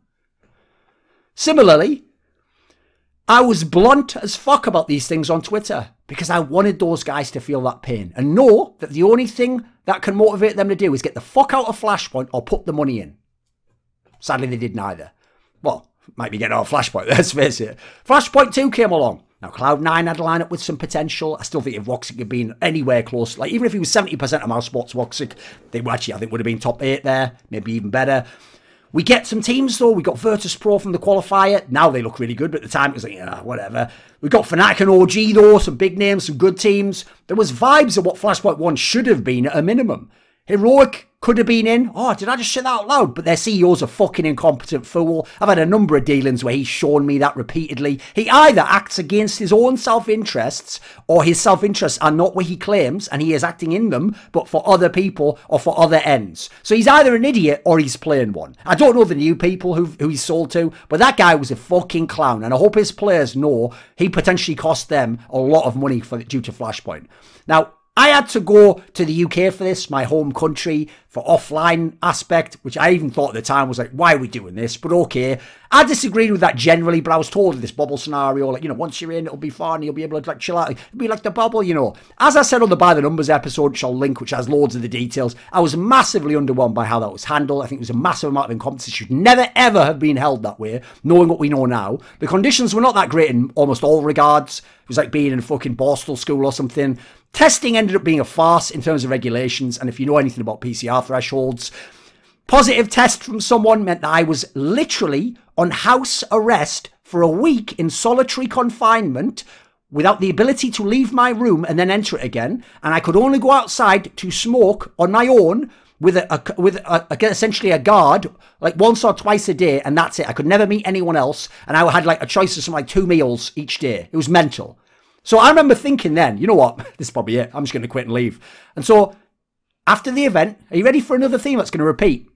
Similarly, I was blunt as fuck about these things on Twitter because I wanted those guys to feel that pain and know that the only thing that can motivate them to do is get the fuck out of Flashpoint or put the money in. Sadly, they did neither. Well, might be getting out of Flashpoint, let's face it. Flashpoint 2 came along. Now, Cloud9 had a lineup with some potential. I still think if Woxic had been anywhere close, like even if he was 70% of Mouse Spots Woxic, they would actually, I think, would have been top 8 there, maybe even better. We get some teams, though. We got Virtus Pro from the qualifier. Now they look really good, but at the time it was like, yeah, whatever. We got Fnatic and OG, though. Some big names, some good teams. There was vibes of what Flashpoint 1 should have been at a minimum. Heroic could have been in. Oh, did I just say that out loud? But their CEO's a fucking incompetent fool. I've had a number of dealings where he's shown me that repeatedly. He either acts against his own self-interests or his self-interests are not what he claims and he is acting in them, but for other people or for other ends. So he's either an idiot or he's playing one. I don't know the new people who he's sold to, but that guy was a fucking clown. And I hope his players know he potentially cost them a lot of money due to Flashpoint. Now, I had to go to the UK for this, my home country, for offline aspect, which I even thought at the time was like, why are we doing this? But okay. I disagreed with that generally, but I was told this bubble scenario, like, you know, once you're in, it'll be fun, you'll be able to like chill out. It'll be like the bubble, you know. As I said on the By the Numbers episode, which I'll link, which has loads of the details, I was massively underwhelmed by how that was handled. I think it was a massive amount of incompetence. It should never, ever have been held that way, knowing what we know now. The conditions were not that great in almost all regards. It was like being in a fucking Borstal school or something. Testing ended up being a farce in terms of regulations, and if you know anything about PCR thresholds, positive test from someone meant that I was literally on house arrest for a week in solitary confinement without the ability to leave my room and then enter it again, and I could only go outside to smoke on my own with essentially a guard, like once or twice a day, and that's it. I could never meet anyone else, and I had like a choice of something like 2 meals each day. It was mental. So I remember thinking then, you know what, this is probably it. I'm just going to quit and leave. And so after the event, are you ready for another theme that's going to repeat?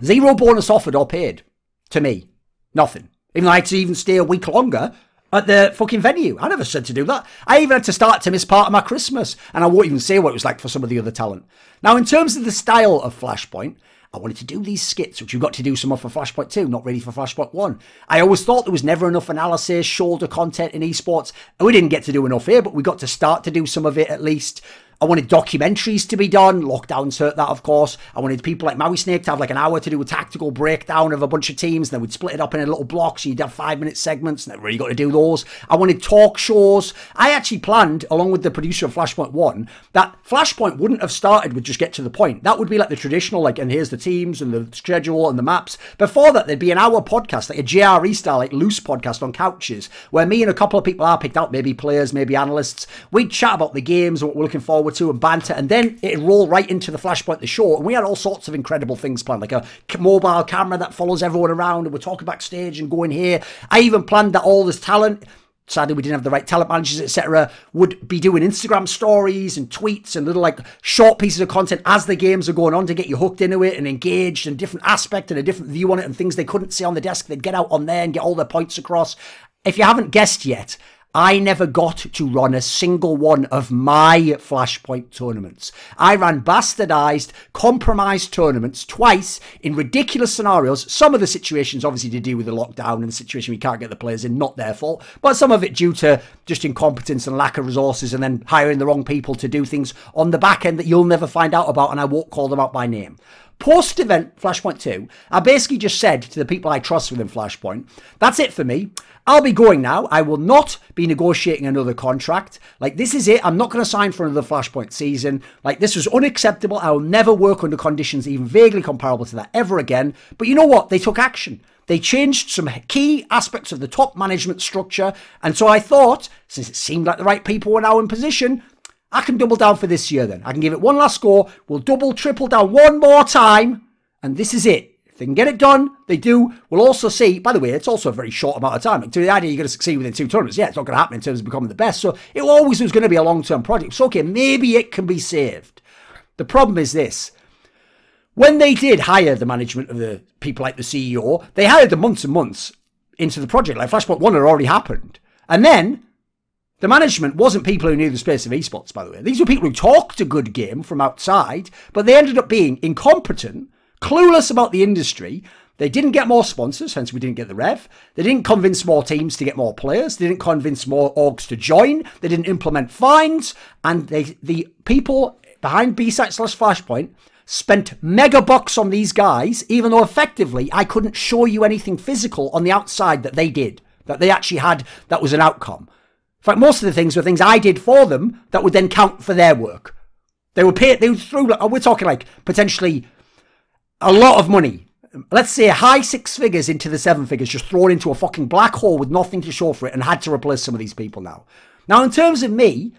0 bonus offered or paid to me. Nothing. Even though I had to even stay a week longer at the fucking venue. I never said to do that. I even had to start to miss part of my Christmas. And I won't even say what it was like for some of the other talent. Now, in terms of the style of Flashpoint, I wanted to do these skits, which you've got to do some of for Flashpoint 2, not ready for Flashpoint 1. I always thought there was never enough analysis, shoulder content in esports. And we didn't get to do enough here, but we got to start to do some of it at least. I wanted documentaries to be done. Lockdowns hurt that, of course. I wanted people like Maui Snake to have like an hour to do a tactical breakdown of a bunch of teams. And then we'd split it up in a little block. So you'd have 5-minute segments. And never really got to do those. I wanted talk shows. I actually planned, along with the producer of Flashpoint 1, that Flashpoint wouldn't have started with just get to the point. That would be like the traditional, like, and here's the teams and the schedule and the maps. Before that, there'd be an hour podcast, like a JRE style, like loose podcast on couches, where me and a couple of people I picked out, maybe players, maybe analysts, we'd chat about the games, what we're looking forward to, and banter, and then it'd roll right into the Flashpoint the show, and we had all sorts of incredible things planned, like a mobile camera that follows everyone around, and we're talking backstage and going here. I even planned that all this talent, sadly we didn't have the right talent managers, etc., would be doing Instagram stories and tweets and little like short pieces of content as the games are going on to get you hooked into it and engaged and different aspect and a different view on it, and things they couldn't see on the desk, they'd get out on there and get all their points across. If you haven't guessed yet, I never got to run a single one of my Flashpoint tournaments. I ran bastardized, compromised tournaments twice in ridiculous scenarios. Some of the situations obviously to do with the lockdown and the situation we can't get the players in, not their fault. But some of it due to just incompetence and lack of resources and then hiring the wrong people to do things on the back end that you'll never find out about, and I won't call them out by name. Post-event Flashpoint 2, I basically just said to the people I trust within Flashpoint, that's it for me. I'll be going now. I will not be negotiating another contract. Like, this is it. I'm not going to sign for another Flashpoint season. Like, this was unacceptable. I will never work under conditions even vaguely comparable to that ever again. But you know what? They took action. They changed some key aspects of the top management structure. And so I thought, since it seemed like the right people were now in position, I can double down for this year then. I can give it one last go. We'll double, triple down one more time. And this is it. If they can get it done, they do. We'll also see, by the way, it's also a very short amount of time. Like, to the idea you're going to succeed within 2 tournaments, yeah, it's not going to happen in terms of becoming the best. So it always was going to be a long-term project. So, okay, maybe it can be saved. The problem is this. When they did hire the management of the people like the CEO, they hired them months and months into the project. Like Flashpoint 1 had already happened. And then the management wasn't people who knew the space of esports, by the way. These were people who talked a good game from outside, but they ended up being incompetent, clueless about the industry. They didn't get more sponsors, hence we didn't get the rev. They didn't convince more teams to get more players. They didn't convince more orgs to join. They didn't implement fines. And the people behind B-Site/Flashpoint spent mega bucks on these guys, even though effectively I couldn't show you anything physical on the outside that they did, that they actually had, that was an outcome. In fact, most of the things were things I did for them that would then count for their work. They were paid, they were through, we're talking like potentially a lot of money. Let's say high 6 figures into the 7 figures, just thrown into a fucking black hole with nothing to show for it, and had to replace some of these people now. Now, in terms of me,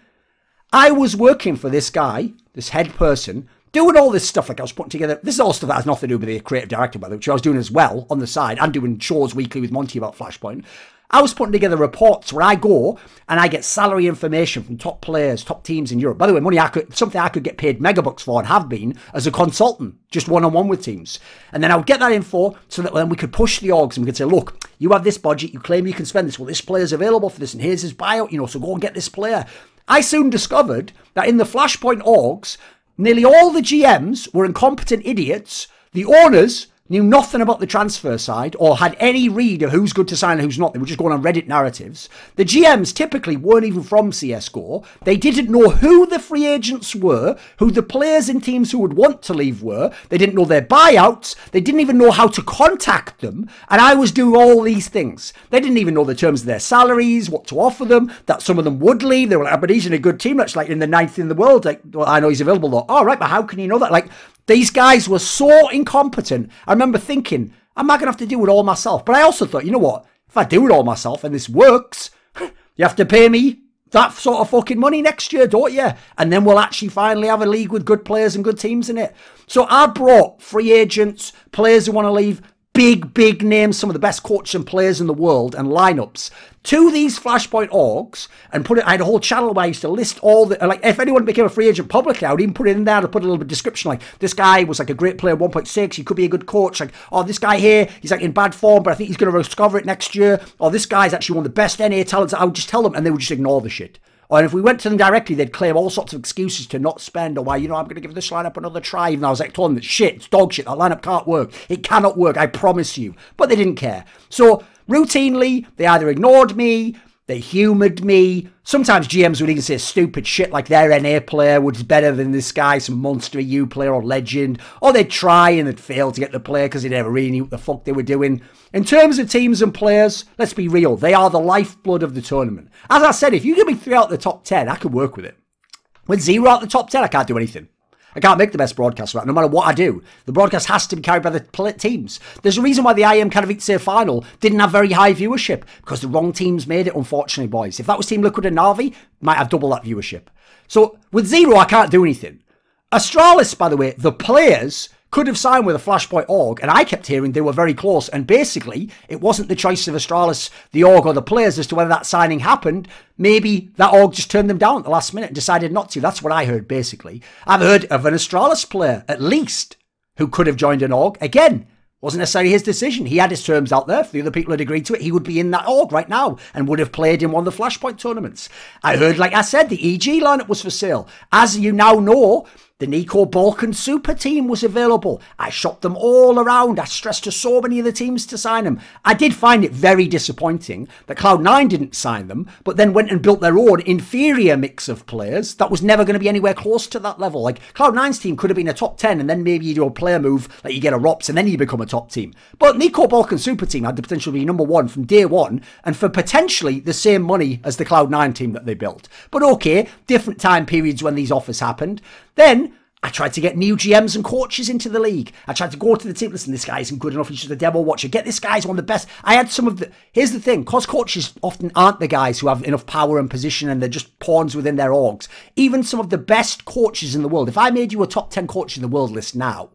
I was working for this guy, this head person, doing all this stuff. Like I was putting together, this is all stuff that has nothing to do with the creative director, by the way, which I was doing as well on the side, and doing shows weekly with Monty about Flashpoint. I was putting together reports where I go and I get salary information from top players, top teams in Europe. By the way, something I could get paid megabucks for and have been as a consultant, just one-on-one with teams. And then I would get that info so that then we could push the orgs and we could say, look, you have this budget, you claim you can spend this. Well, this player's available for this and here's his buyout, so go and get this player. I soon discovered that in the Flashpoint orgs, Nearly all the GMs were incompetent idiots. The owners knew nothing about the transfer side or had any read of who's good to sign and who's not. They were just going on Reddit narratives. The GMs typically weren't even from CSGO. They didn't know who the free agents were, who the players in teams who would want to leave were. They didn't know their buyouts. They didn't even know how to contact them. And I was doing all these things. They didn't even know the terms of their salaries, what to offer them, that some of them would leave. They were like, but he's in a good team. That's like in the 9th in the world. Like, well, I know he's available though. All right, but how can you know that? Like, these guys were so incompetent. I remember thinking, am I going to have to do it all myself? But I also thought, you know what? If I do it all myself and this works, you have to pay me that sort of fucking money next year, don't you? And then we'll actually finally have a league with good players and good teams in it. So I brought free agents, players who want to leave, big names, some of the best coaches and players in the world and lineups to these Flashpoint orgs and put it. I had a whole channel where I used to list all the, like, if anyone became a free agent publicly, I would even put it in there to put a little bit of description, like, this guy was like a great player, 1.6, he could be a good coach, like, oh, this guy here, he's like in bad form, but I think he's going to discover it next year, or this guy's actually one of the best NA talents. I would just tell them and they would just ignore the shit. Or if we went to them directly, they'd claim all sorts of excuses to not spend, or why, you know, I'm going to give this lineup another try. Even though I was like, told them that shit, it's dog shit, that lineup can't work. It cannot work, I promise you. But they didn't care. So routinely, they either ignored me, they humoured me. Sometimes GMs would even say stupid shit like their NA player was better than this guy, some monster EU player or legend. Or they'd try and they'd fail to get the player because they never really knew what the fuck they were doing. In terms of teams and players, let's be real, they are the lifeblood of the tournament. As I said, if you give me 3 out of the top 10, I could work with it. With 0 out of the top 10, I can't do anything. I can't make the best broadcast, right? No matter what I do. The broadcast has to be carried by the teams. There's a reason why the IM Katowice final didn't have very high viewership, because the wrong teams made it, unfortunately, boys. If that was Team Liquid and Na'Vi, might have double that viewership. So with 0, I can't do anything. Astralis, by the way, the players could have signed with a Flashpoint org, and I kept hearing they were very close, and basically, it wasn't the choice of Astralis, the org, or the players as to whether that signing happened. Maybe that org just turned them down at the last minute and decided not to. That's what I heard, basically. I've heard of an Astralis player, at least, who could have joined an org. Again, wasn't necessarily his decision. He had his terms out there. If the other people had agreed to it, he would be in that org right now and would have played in one of the Flashpoint tournaments. I heard, like I said, the EG lineup was for sale. As you now know, the Nico Balkan Super Team was available. I shopped them all around. I stressed to so many of the teams to sign them. I did find it very disappointing that Cloud9 didn't sign them, but then went and built their own inferior mix of players that was never going to be anywhere close to that level. Like, Cloud9's team could have been a top 10, and then maybe you do a player move, like you get a ROPS, and then you become a top team. But Nico Balkan Super Team had the potential to be number 1 from day 1, and for potentially the same money as the Cloud9 team that they built. But okay, different time periods when these offers happened. Then I tried to get new GMs and coaches into the league. I tried to go to the team, listen, this guy isn't good enough, he's just a demo watcher. Get this guy's one of the best. I had some of the, here's the thing, because coaches often aren't the guys who have enough power and position and they're just pawns within their orgs. Even some of the best coaches in the world, if I made you a top 10 coach in the world list now,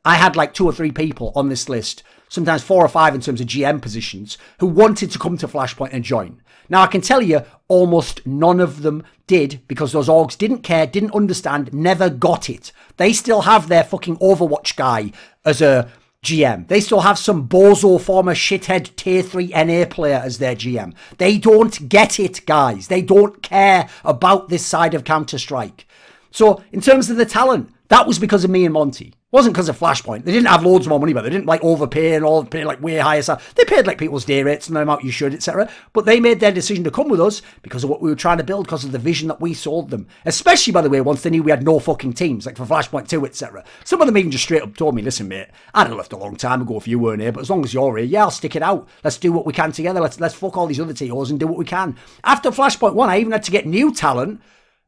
I had like 2 or 3 people on this list, sometimes 4 or 5 in terms of GM positions, who wanted to come to Flashpoint and join. Now, I can tell you, almost none of them did, because those orgs didn't care, didn't understand, never got it. They still have their fucking Overwatch guy as a GM. They still have some bozo former shithead tier 3 NA player as their GM. They don't get it, guys. They don't care about this side of Counter-Strike. So, in terms of the talent, that was because of me and Monty. It wasn't because of Flashpoint. They didn't have loads more money, but they didn't like overpay and all, pay like way higher stuff. They paid like people's day rates and the amount you should, etc. But they made their decision to come with us because of what we were trying to build, because of the vision that we sold them. Especially, by the way, once they knew we had no fucking teams, like for Flashpoint 2, etc. Some of them even just straight up told me, listen, mate, I'd have left a long time ago if you weren't here, but as long as you're here, yeah, I'll stick it out. Let's do what we can together. Let's fuck all these other TOs and do what we can. After Flashpoint 1, I even had to get new talent.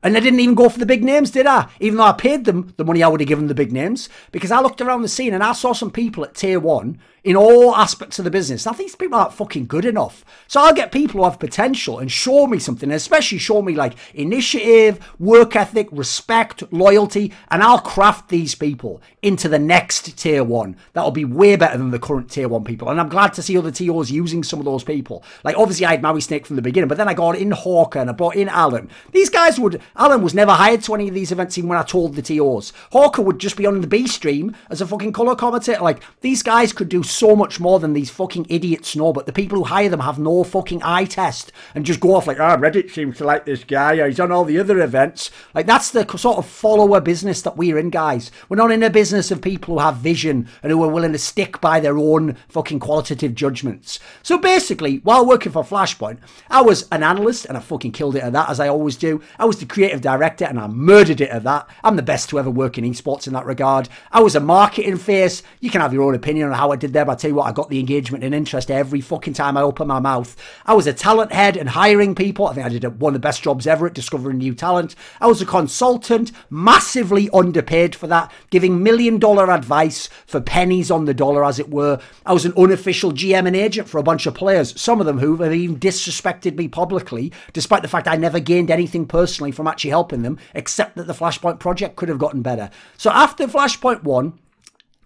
And I didn't even go for the big names, did I? Even though I paid them the money I would have given the big names. Because I looked around the scene and I saw some people at tier 1 in all aspects of the business. I think these people aren't fucking good enough. So I'll get people who have potential and show me something. And especially show me like initiative, work ethic, respect, loyalty. And I'll craft these people into the next tier 1. That'll be way better than the current tier 1 people. And I'm glad to see other TOs using some of those people. Like obviously I had Maui Snake from the beginning. But then I got in Hawker and I brought in Alan. These guys would Alan was never hired to any of these events even when I told the TOs. Hawker would just be on the B stream as a fucking colour commentator. Like, these guys could do so much more than these fucking idiots know, but the people who hire them have no fucking eye test and just go off like, Reddit seems to like this guy, or he's on all the other events. Like, that's the sort of follower business that we're in, guys. We're not in a business of people who have vision and who are willing to stick by their own fucking qualitative judgments. So basically, while working for Flashpoint, I was an analyst and I fucking killed it at that, as I always do. I was the creative director and I murdered it at that. I'm the best to ever work in esports in that regard. I was a marketing face. You can have your own opinion on how I did there, but I tell you what, I got the engagement and interest every fucking time I open my mouth. I was a talent head and hiring people. I think I did one of the best jobs ever at discovering new talent. I was a consultant, massively underpaid for that, giving $1 million advice for pennies on the dollar, as it were. I was an unofficial GM and agent for a bunch of players, some of them who have even disrespected me publicly, despite the fact I never gained anything personally from actually helping them, except that the Flashpoint project could have gotten better. So after Flashpoint 1,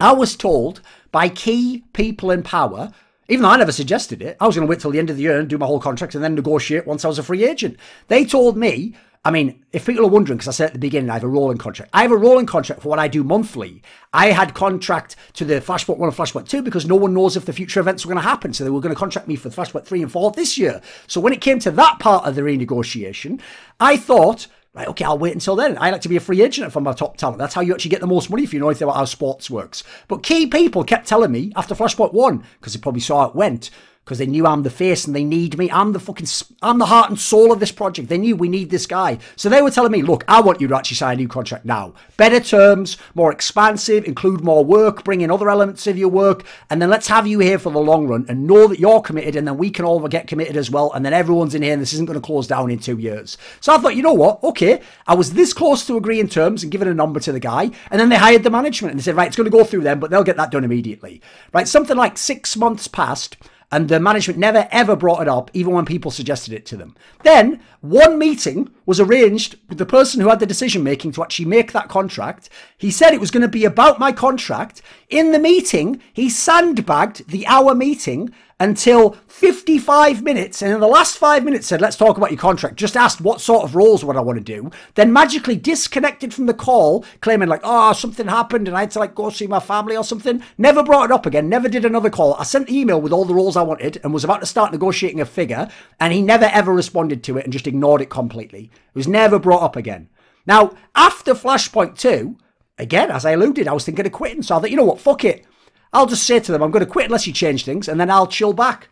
I was told by key people in power, even though I never suggested it, I was going to wait till the end of the year and do my whole contract and then negotiate once I was a free agent. They told me, I mean, if people are wondering, because I said at the beginning, I have a rolling contract. I have a rolling contract for what I do monthly. I had contract to the Flashpoint 1 and Flashpoint 2 because no one knows if the future events were going to happen. So they were going to contract me for the Flashpoint 3 and 4 this year. So when it came to that part of the renegotiation, I thought, right, okay, I'll wait until then. I like to be a free agent for my top talent. That's how you actually get the most money if you know anything about how sports works. But key people kept telling me after Flashpoint 1, because they probably saw how it went, because they knew I'm the face and they need me. I'm the heart and soul of this project. They knew we need this guy. So they were telling me, look, I want you to actually sign a new contract now. Better terms, more expansive, include more work, bring in other elements of your work, and then let's have you here for the long run and know that you're committed, and then we can all get committed as well, and then everyone's in here and this isn't going to close down in 2 years. So I thought, you know what? Okay, I was this close to agreeing terms and giving a number to the guy, and then they hired the management and they said, right, it's going to go through them, but they'll get that done immediately. Right, something like 6 months passed, and the management never, ever brought it up, even when people suggested it to them. Then, one meeting was arranged with the person who had the decision-making to actually make that contract. He said it was going to be about my contract. In the meeting, he sandbagged the hour meeting until 55 minutes, and in the last 5 minutes said, let's talk about your contract. Just asked what sort of roles would I want to do. Then magically disconnected from the call, claiming like, oh, something happened and I had to like go see my family or something. Never brought it up again, never did another call. I sent the email with all the roles I wanted and was about to start negotiating a figure, and he never ever responded to it and just ignored it completely. It was never brought up again. Now, after Flashpoint 2, again, as I alluded, I was thinking of quitting, so I thought, you know what, fuck it. I'll just say to them, I'm going to quit unless you change things, and then I'll chill back,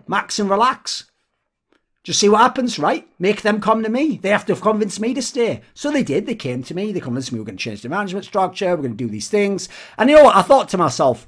max and relax. Just see what happens, right? Make them come to me. They have to convince me to stay. So they did. They came to me. They convinced me we're going to change the management structure. We're going to do these things. And you know what? I thought to myself,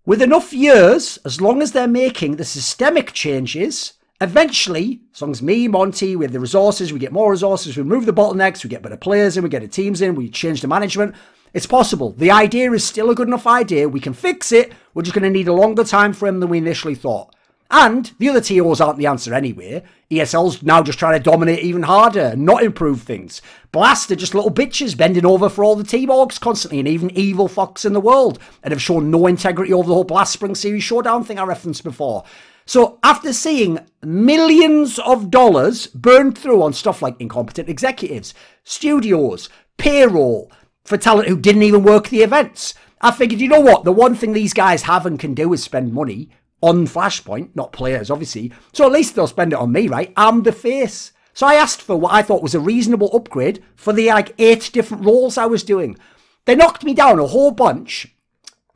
with enough years, as long as they're making the systemic changes, eventually, as long as me, Monty, we have the resources, we get more resources, we remove the bottlenecks, we get better players in, we get the teams in, we change the management. It's possible. The idea is still a good enough idea. We can fix it. We're just going to need a longer time frame than we initially thought. And the other TOs aren't the answer anyway. ESL's now just trying to dominate even harder and not improve things. Blast are just little bitches bending over for all the team orgs constantly, and even evil fucks in the world, and have shown no integrity over the whole Blast Spring Series Showdown thing I referenced before. So after seeing millions of dollars burned through on stuff like incompetent executives, studios, payroll, for talent who didn't even work the events, I figured, you know what? The one thing these guys have and can do is spend money on Flashpoint, not players, obviously. So at least they'll spend it on me, right? I'm the face. So I asked for what I thought was a reasonable upgrade for the 8 different roles I was doing. They knocked me down a whole bunch,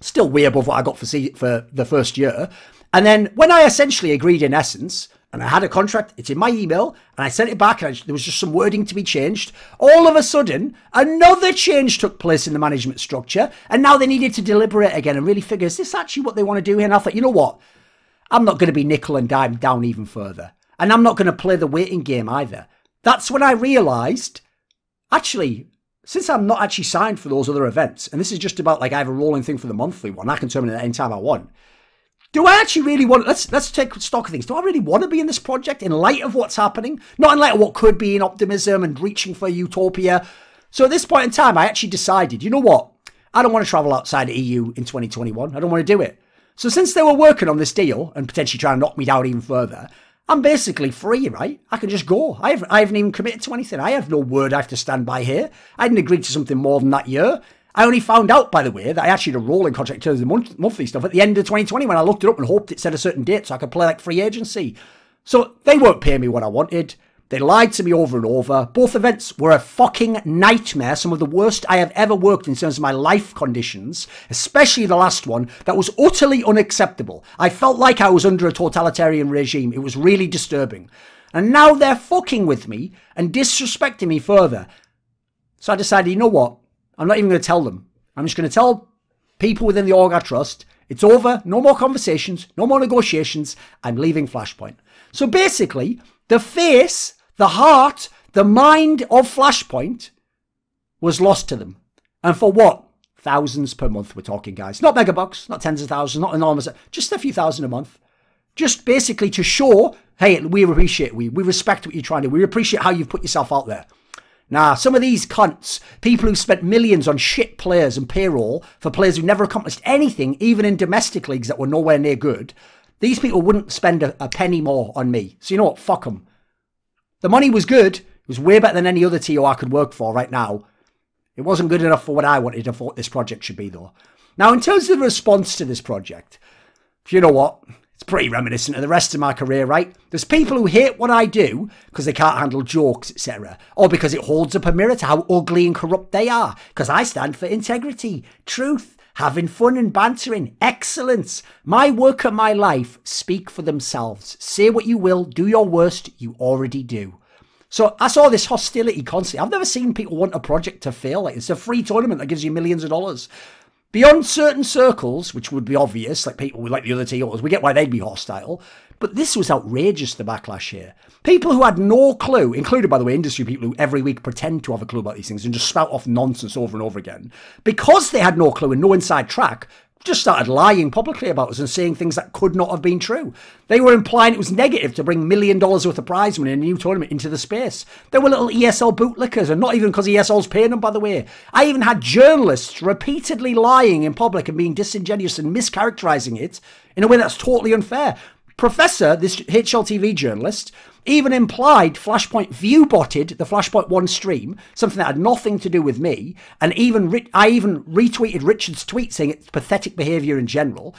still way above what I got for the first year. And then when I essentially agreed in essence, and I had a contract, it's in my email, and I sent it back, and there was just some wording to be changed. All of a sudden, another change took place in the management structure, and now they needed to deliberate again and really figure, is this actually what they want to do here? And I thought, you know what? I'm not going to be nickel and dime down even further. And I'm not going to play the waiting game either. That's when I realised, actually, since I'm not actually signed for those other events, and this is just about like I have a rolling thing for the monthly one, I can terminate at any time I want. Do I actually really want, let's take stock of things. Do I really want to be in this project in light of what's happening? Not in light of what could be in optimism and reaching for utopia. So at this point in time, I actually decided, you know what? I don't want to travel outside the EU in 2021. I don't want to do it. So since they were working on this deal and potentially trying to knock me down even further, I'm basically free, right? I can just go. I haven't even committed to anything. I have no word I have to stand by here. I didn't agree to something more than that year. I only found out, by the way, that I actually had a rolling contract in terms of the monthly stuff at the end of 2020 when I looked it up and hoped it said a certain date so I could play like free agency. So they weren't paying me what I wanted. They lied to me over and over. Both events were a fucking nightmare. Some of the worst I have ever worked in terms of my life conditions, especially the last one, that was utterly unacceptable. I felt like I was under a totalitarian regime. It was really disturbing. And now they're fucking with me and disrespecting me further. So I decided, you know what? I'm not even going to tell them. I'm just going to tell people within the org I trust, it's over. No more conversations. No more negotiations. I'm leaving Flashpoint. So basically, the face, the heart, the mind of Flashpoint was lost to them. And for what? Thousands per month we're talking, guys. Not megabucks, not tens of thousands, not enormous. Just a few thousand a month. Just basically to show, hey, we appreciate we respect what you're trying to do. We appreciate how you've put yourself out there. Now, some of these cunts, people who spent millions on shit players and payroll for players who never accomplished anything, even in domestic leagues that were nowhere near good, these people wouldn't spend a penny more on me. So you know what? Fuck them. The money was good. It was way better than any other TO I could work for right now. It wasn't good enough for what I wanted or for what this project should be, though. Now, in terms of the response to this project, you know what? It's pretty reminiscent of the rest of my career, right? There's people who hate what I do because they can't handle jokes, etc. Or because it holds up a mirror to how ugly and corrupt they are. Because I stand for integrity, truth, having fun and bantering, excellence. My work and my life speak for themselves. Say what you will, do your worst, you already do. So I saw this hostility constantly. I've never seen people want a project to fail. Like, it's a free tournament that gives you millions of dollars. Beyond certain circles, which would be obvious, like people like the other TOs, we get why they'd be hostile. But this was outrageous, the backlash here. People who had no clue, included, by the way, industry people who every week pretend to have a clue about these things and just spout off nonsense over and over again. Because they had no clue and no inside track, just started lying publicly about us and saying things that could not have been true. They were implying it was negative to bring $1 million worth of prize money in a new tournament into the space. There were little ESL bootlickers, and not even because ESL's paying them, by the way. I even had journalists repeatedly lying in public and being disingenuous and mischaracterizing it in a way that's totally unfair. Professor, this HLTV journalist, even implied Flashpoint view-botted the Flashpoint 1 stream, something that had nothing to do with me, and I even retweeted Richard's tweet saying it's pathetic behaviour in general.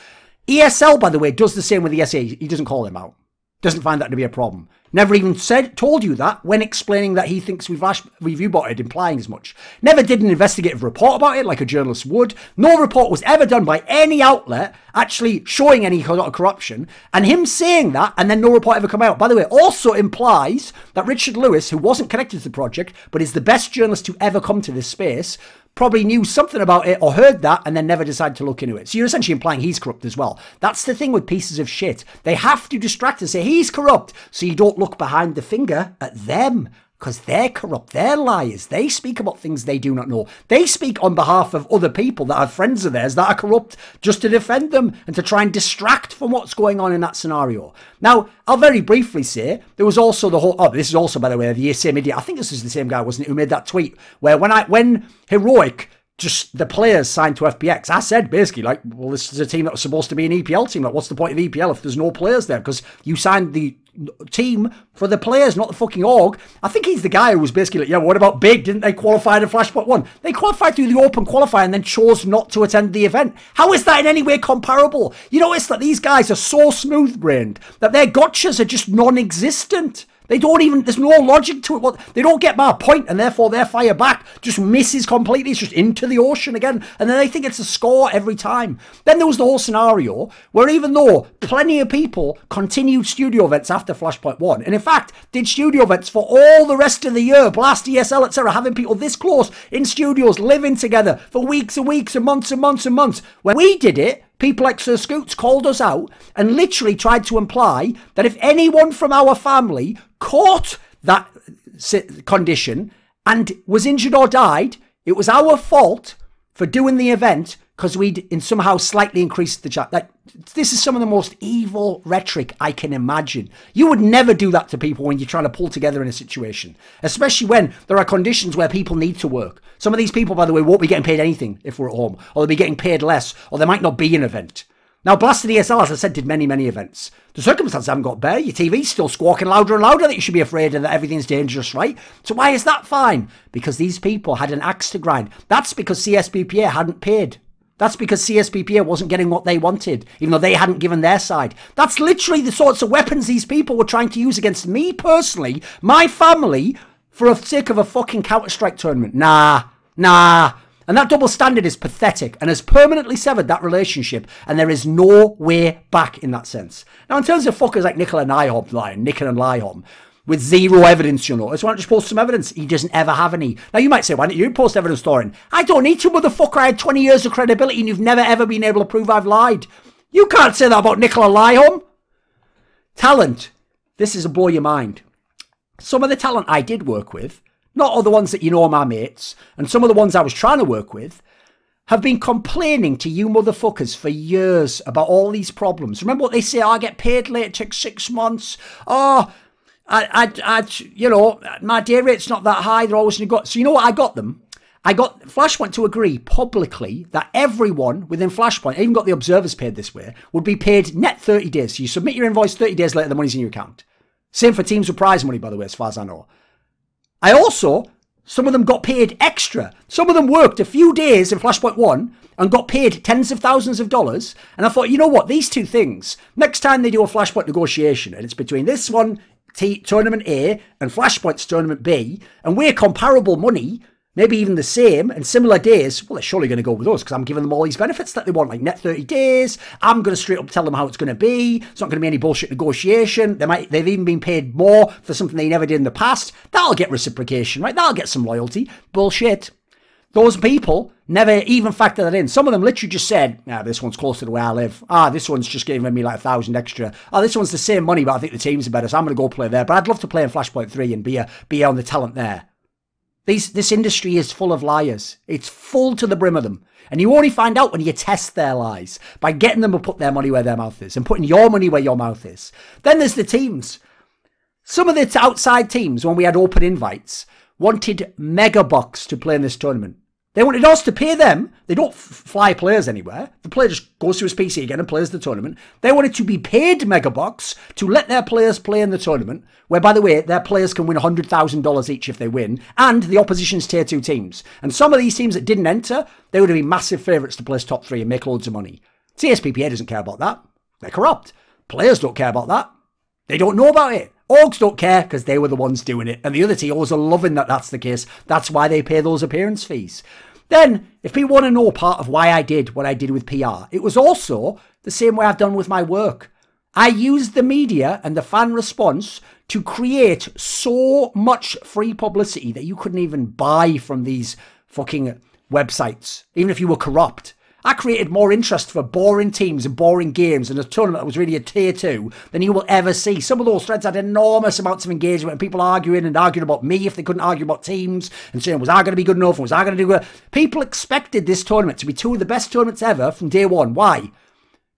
ESL, by the way, does the same with the SA. He doesn't call them out. Doesn't find that to be a problem. Never even told you that when explaining that he thinks we view-botted, implying as much. Never did an investigative report about it like a journalist would. No report was ever done by any outlet actually showing any corruption. And him saying that and then no report ever come out, by the way, also implies that Richard Lewis, who wasn't connected to the project, but is the best journalist to ever come to this space, probably knew something about it or heard that and then never decided to look into it. So you're essentially implying he's corrupt as well. That's the thing with pieces of shit. They have to distract and say he's corrupt so you don't look behind the finger at them. Because they're corrupt, they're liars, they speak about things they do not know. They speak on behalf of other people that are friends of theirs that are corrupt just to defend them and to try and distract from what's going on in that scenario. Now, I'll very briefly say, there was also the whole, this is also, by the way, the same idiot, I think this is the same guy, wasn't it, who made that tweet, where when Heroic, just the players signed to FPX, I said basically, like, well, this is a team that was supposed to be an EPL team. Like, what's the point of EPL if there's no players there? Because you signed the team for the players, not the fucking org. I think he's the guy who was basically like, yeah, what about Big? Didn't they qualify to Flashpoint 1? They qualified through the open qualifier and then chose not to attend the event. How is that in any way comparable? You notice that these guys are so smooth-brained that their gotchas are just non-existent. They don't even, there's no logic to it. They don't get my point, and therefore their fire back just misses completely. It's just into the ocean again. And then they think it's a score every time. Then there was the whole scenario where even though plenty of people continued studio events after Flashpoint 1, and in fact did studio events for all the rest of the year, Blast ESL, etc., having people this close in studios, living together for weeks and weeks and months and months and months. When we did it, people like Sir Scoots called us out and literally tried to imply that if anyone from our family caught that condition and was injured or died, it was our fault for doing the event because we'd somehow slightly increased the chance. Like, this is some of the most evil rhetoric I can imagine. You would never do that to people when you're trying to pull together in a situation, especially when there are conditions where people need to work. Some of these people, by the way, won't be getting paid anything if we're at home, or they'll be getting paid less, or there might not be an event. Now, Blasted ESL, as I said, did many, many events. The circumstances haven't got better. Your TV's still squawking louder and louder that you should be afraid and that everything's dangerous, right? So why is that fine? Because these people had an axe to grind. That's because CSBPA hadn't paid. That's because CSBPA wasn't getting what they wanted, even though they hadn't given their side. That's literally the sorts of weapons these people were trying to use against me personally, my family, for the sake of a fucking Counter-Strike tournament. Nah. And that double standard is pathetic and has permanently severed that relationship, and there is no way back in that sense. Now, in terms of fuckers like Nicola and Lyholm, with zero evidence, you know, why don't you post some evidence? He doesn't ever have any. Now, you might say, why don't you post evidence, Thorin? I don't need to, motherfucker. I had 20 years of credibility and you've never ever been able to prove I've lied. You can't say that about Nicola Lyholm. Talent. This is a blow your mind. Some of the talent I did work with, not all the ones that you know are my mates, and some of the ones I was trying to work with, have been complaining to you motherfuckers for years about all these problems. Remember what they say? Oh, I get paid late, it takes 6 months. Oh, you know, my day rate's not that high. They're always got. So you know what? I got them. I got Flashpoint to agree publicly that everyone within Flashpoint, I even got the observers paid this way, would be paid net 30 days. So you submit your invoice 30 days later, the money's in your account. Same for teams with prize money, by the way, as far as I know. I also, some of them got paid extra. Some of them worked a few days in Flashpoint 1 and got paid tens of thousands of dollars. And I thought, you know what, these two things, next time they do a Flashpoint negotiation, and it's between this one, Tournament A, and Flashpoint's Tournament B, and we're comparable money, maybe even the same, and similar days, well, they're surely going to go with us because I'm giving them all these benefits that they want, like net 30 days. I'm going to straight up tell them how it's going to be. It's not going to be any bullshit negotiation. They've even been paid more for something they never did in the past. That'll get reciprocation, right? That'll get some loyalty. Bullshit. Those people never even factored that in. Some of them literally just said, this one's closer to where I live. This one's just giving me like 1,000 extra. This one's the same money, but I think the teams are better, so I'm going to go play there. But I'd love to play in Flashpoint 3 and be on the talent there. This industry is full of liars. It's full to the brim of them. And you only find out when you test their lies by getting them to put their money where their mouth is and putting your money where your mouth is. Then there's the teams. Some of the outside teams, when we had open invites, wanted mega bucks to play in this tournament. They wanted us to pay them. They don't fly players anywhere. The player just goes to his PC again and plays the tournament. They wanted to be paid mega bucks to let their players play in the tournament, where, by the way, their players can win $100,000 each if they win, and the opposition's tier 2 teams. And some of these teams that didn't enter, they would have been massive favourites to place top 3 and make loads of money. CSPPA doesn't care about that. They're corrupt. Players don't care about that. They don't know about it. Orgs don't care because they were the ones doing it. And the other TOs are loving that that's the case. That's why they pay those appearance fees. Then, if people want to know part of why I did what I did with PR, it was also the same way I've done with my work. I used the media and the fan response to create so much free publicity that you couldn't even buy from these fucking websites, even if you were corrupt. I created more interest for boring teams and boring games and a tournament that was really a tier 2 than you will ever see. Some of those threads had enormous amounts of engagement and people arguing about me if they couldn't argue about teams and saying, was I going to be good enough? Was I going to do good? People expected this tournament to be 2 of the best tournaments ever from day 1. Why?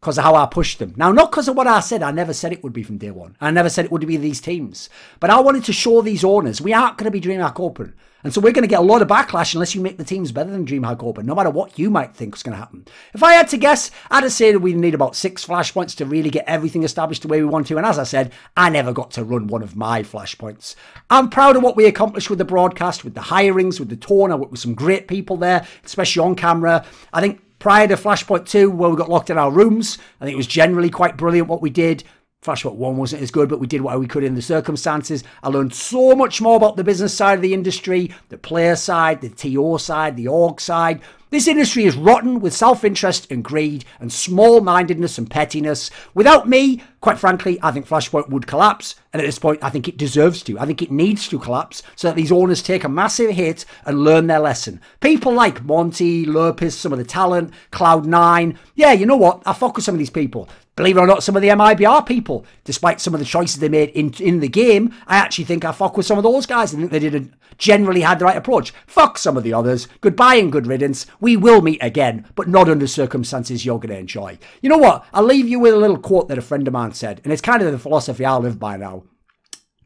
Because of how I pushed them. Now, not because of what I said. I never said it would be from day 1. I never said it would be these teams. But I wanted to show these owners we aren't going to be DreamHack Open. And so we're going to get a lot of backlash unless you make the teams better than DreamHack Open, no matter what you might think is going to happen. If I had to guess, I'd have said we need about 6 Flashpoints to really get everything established the way we want to. And as I said, I never got to run one of my Flashpoints. I'm proud of what we accomplished with the broadcast, with the hirings, with the tone. I worked with some great people there, especially on camera. I think prior to Flashpoint 2, where we got locked in our rooms, I think it was generally quite brilliant what we did. Flashpoint 1 wasn't as good, but we did what we could in the circumstances. I learned so much more about the business side of the industry, the player side, the TO side, the org side. This industry is rotten with self-interest and greed and small-mindedness and pettiness. Without me, quite frankly, I think Flashpoint would collapse. And at this point, I think it deserves to. I think it needs to collapse so that these owners take a massive hit and learn their lesson. People like Monty, Lurpis, some of the talent, Cloud9. Yeah, you know what? I fuck with some of these people. Believe it or not, some of the MIBR people, despite some of the choices they made in the game, I actually think I fuck with some of those guys. I think they didn't generally had the right approach. Fuck some of the others. Goodbye and good riddance. We will meet again, but not under circumstances you're going to enjoy. You know what? I'll leave you with a little quote that a friend of mine said, and it's kind of the philosophy I live by now.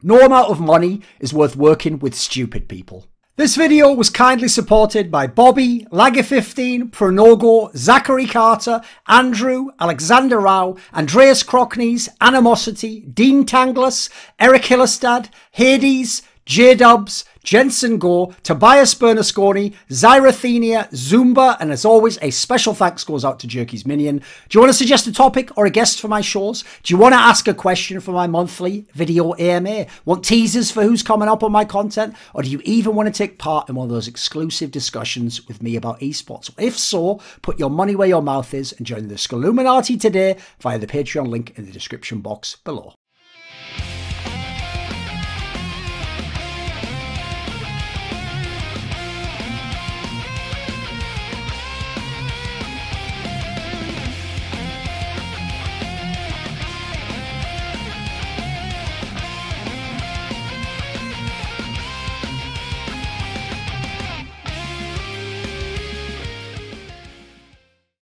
No amount of money is worth working with stupid people. This video was kindly supported by Bobby, Lager15, Pronogo, Zachary Carter, Andrew, Alexander Rao, Andreas Kroknes, Animosity, Dean Tanglis, ErikHillestad, Hades, Jdubs, Jensen Goh, Tobias Bernasconi, Zyrathenia, Zoomba, and as always, a special thanks goes out to Jerky's Minion. Do you want to suggest a topic or a guest for my shows? Do you want to ask a question for my monthly video AMA? Want teasers for who's coming up on my content? Or do you even want to take part in one of those exclusive discussions with me about esports? If so, put your money where your mouth is and join the Skilluminati today via the Patreon link in the description box below.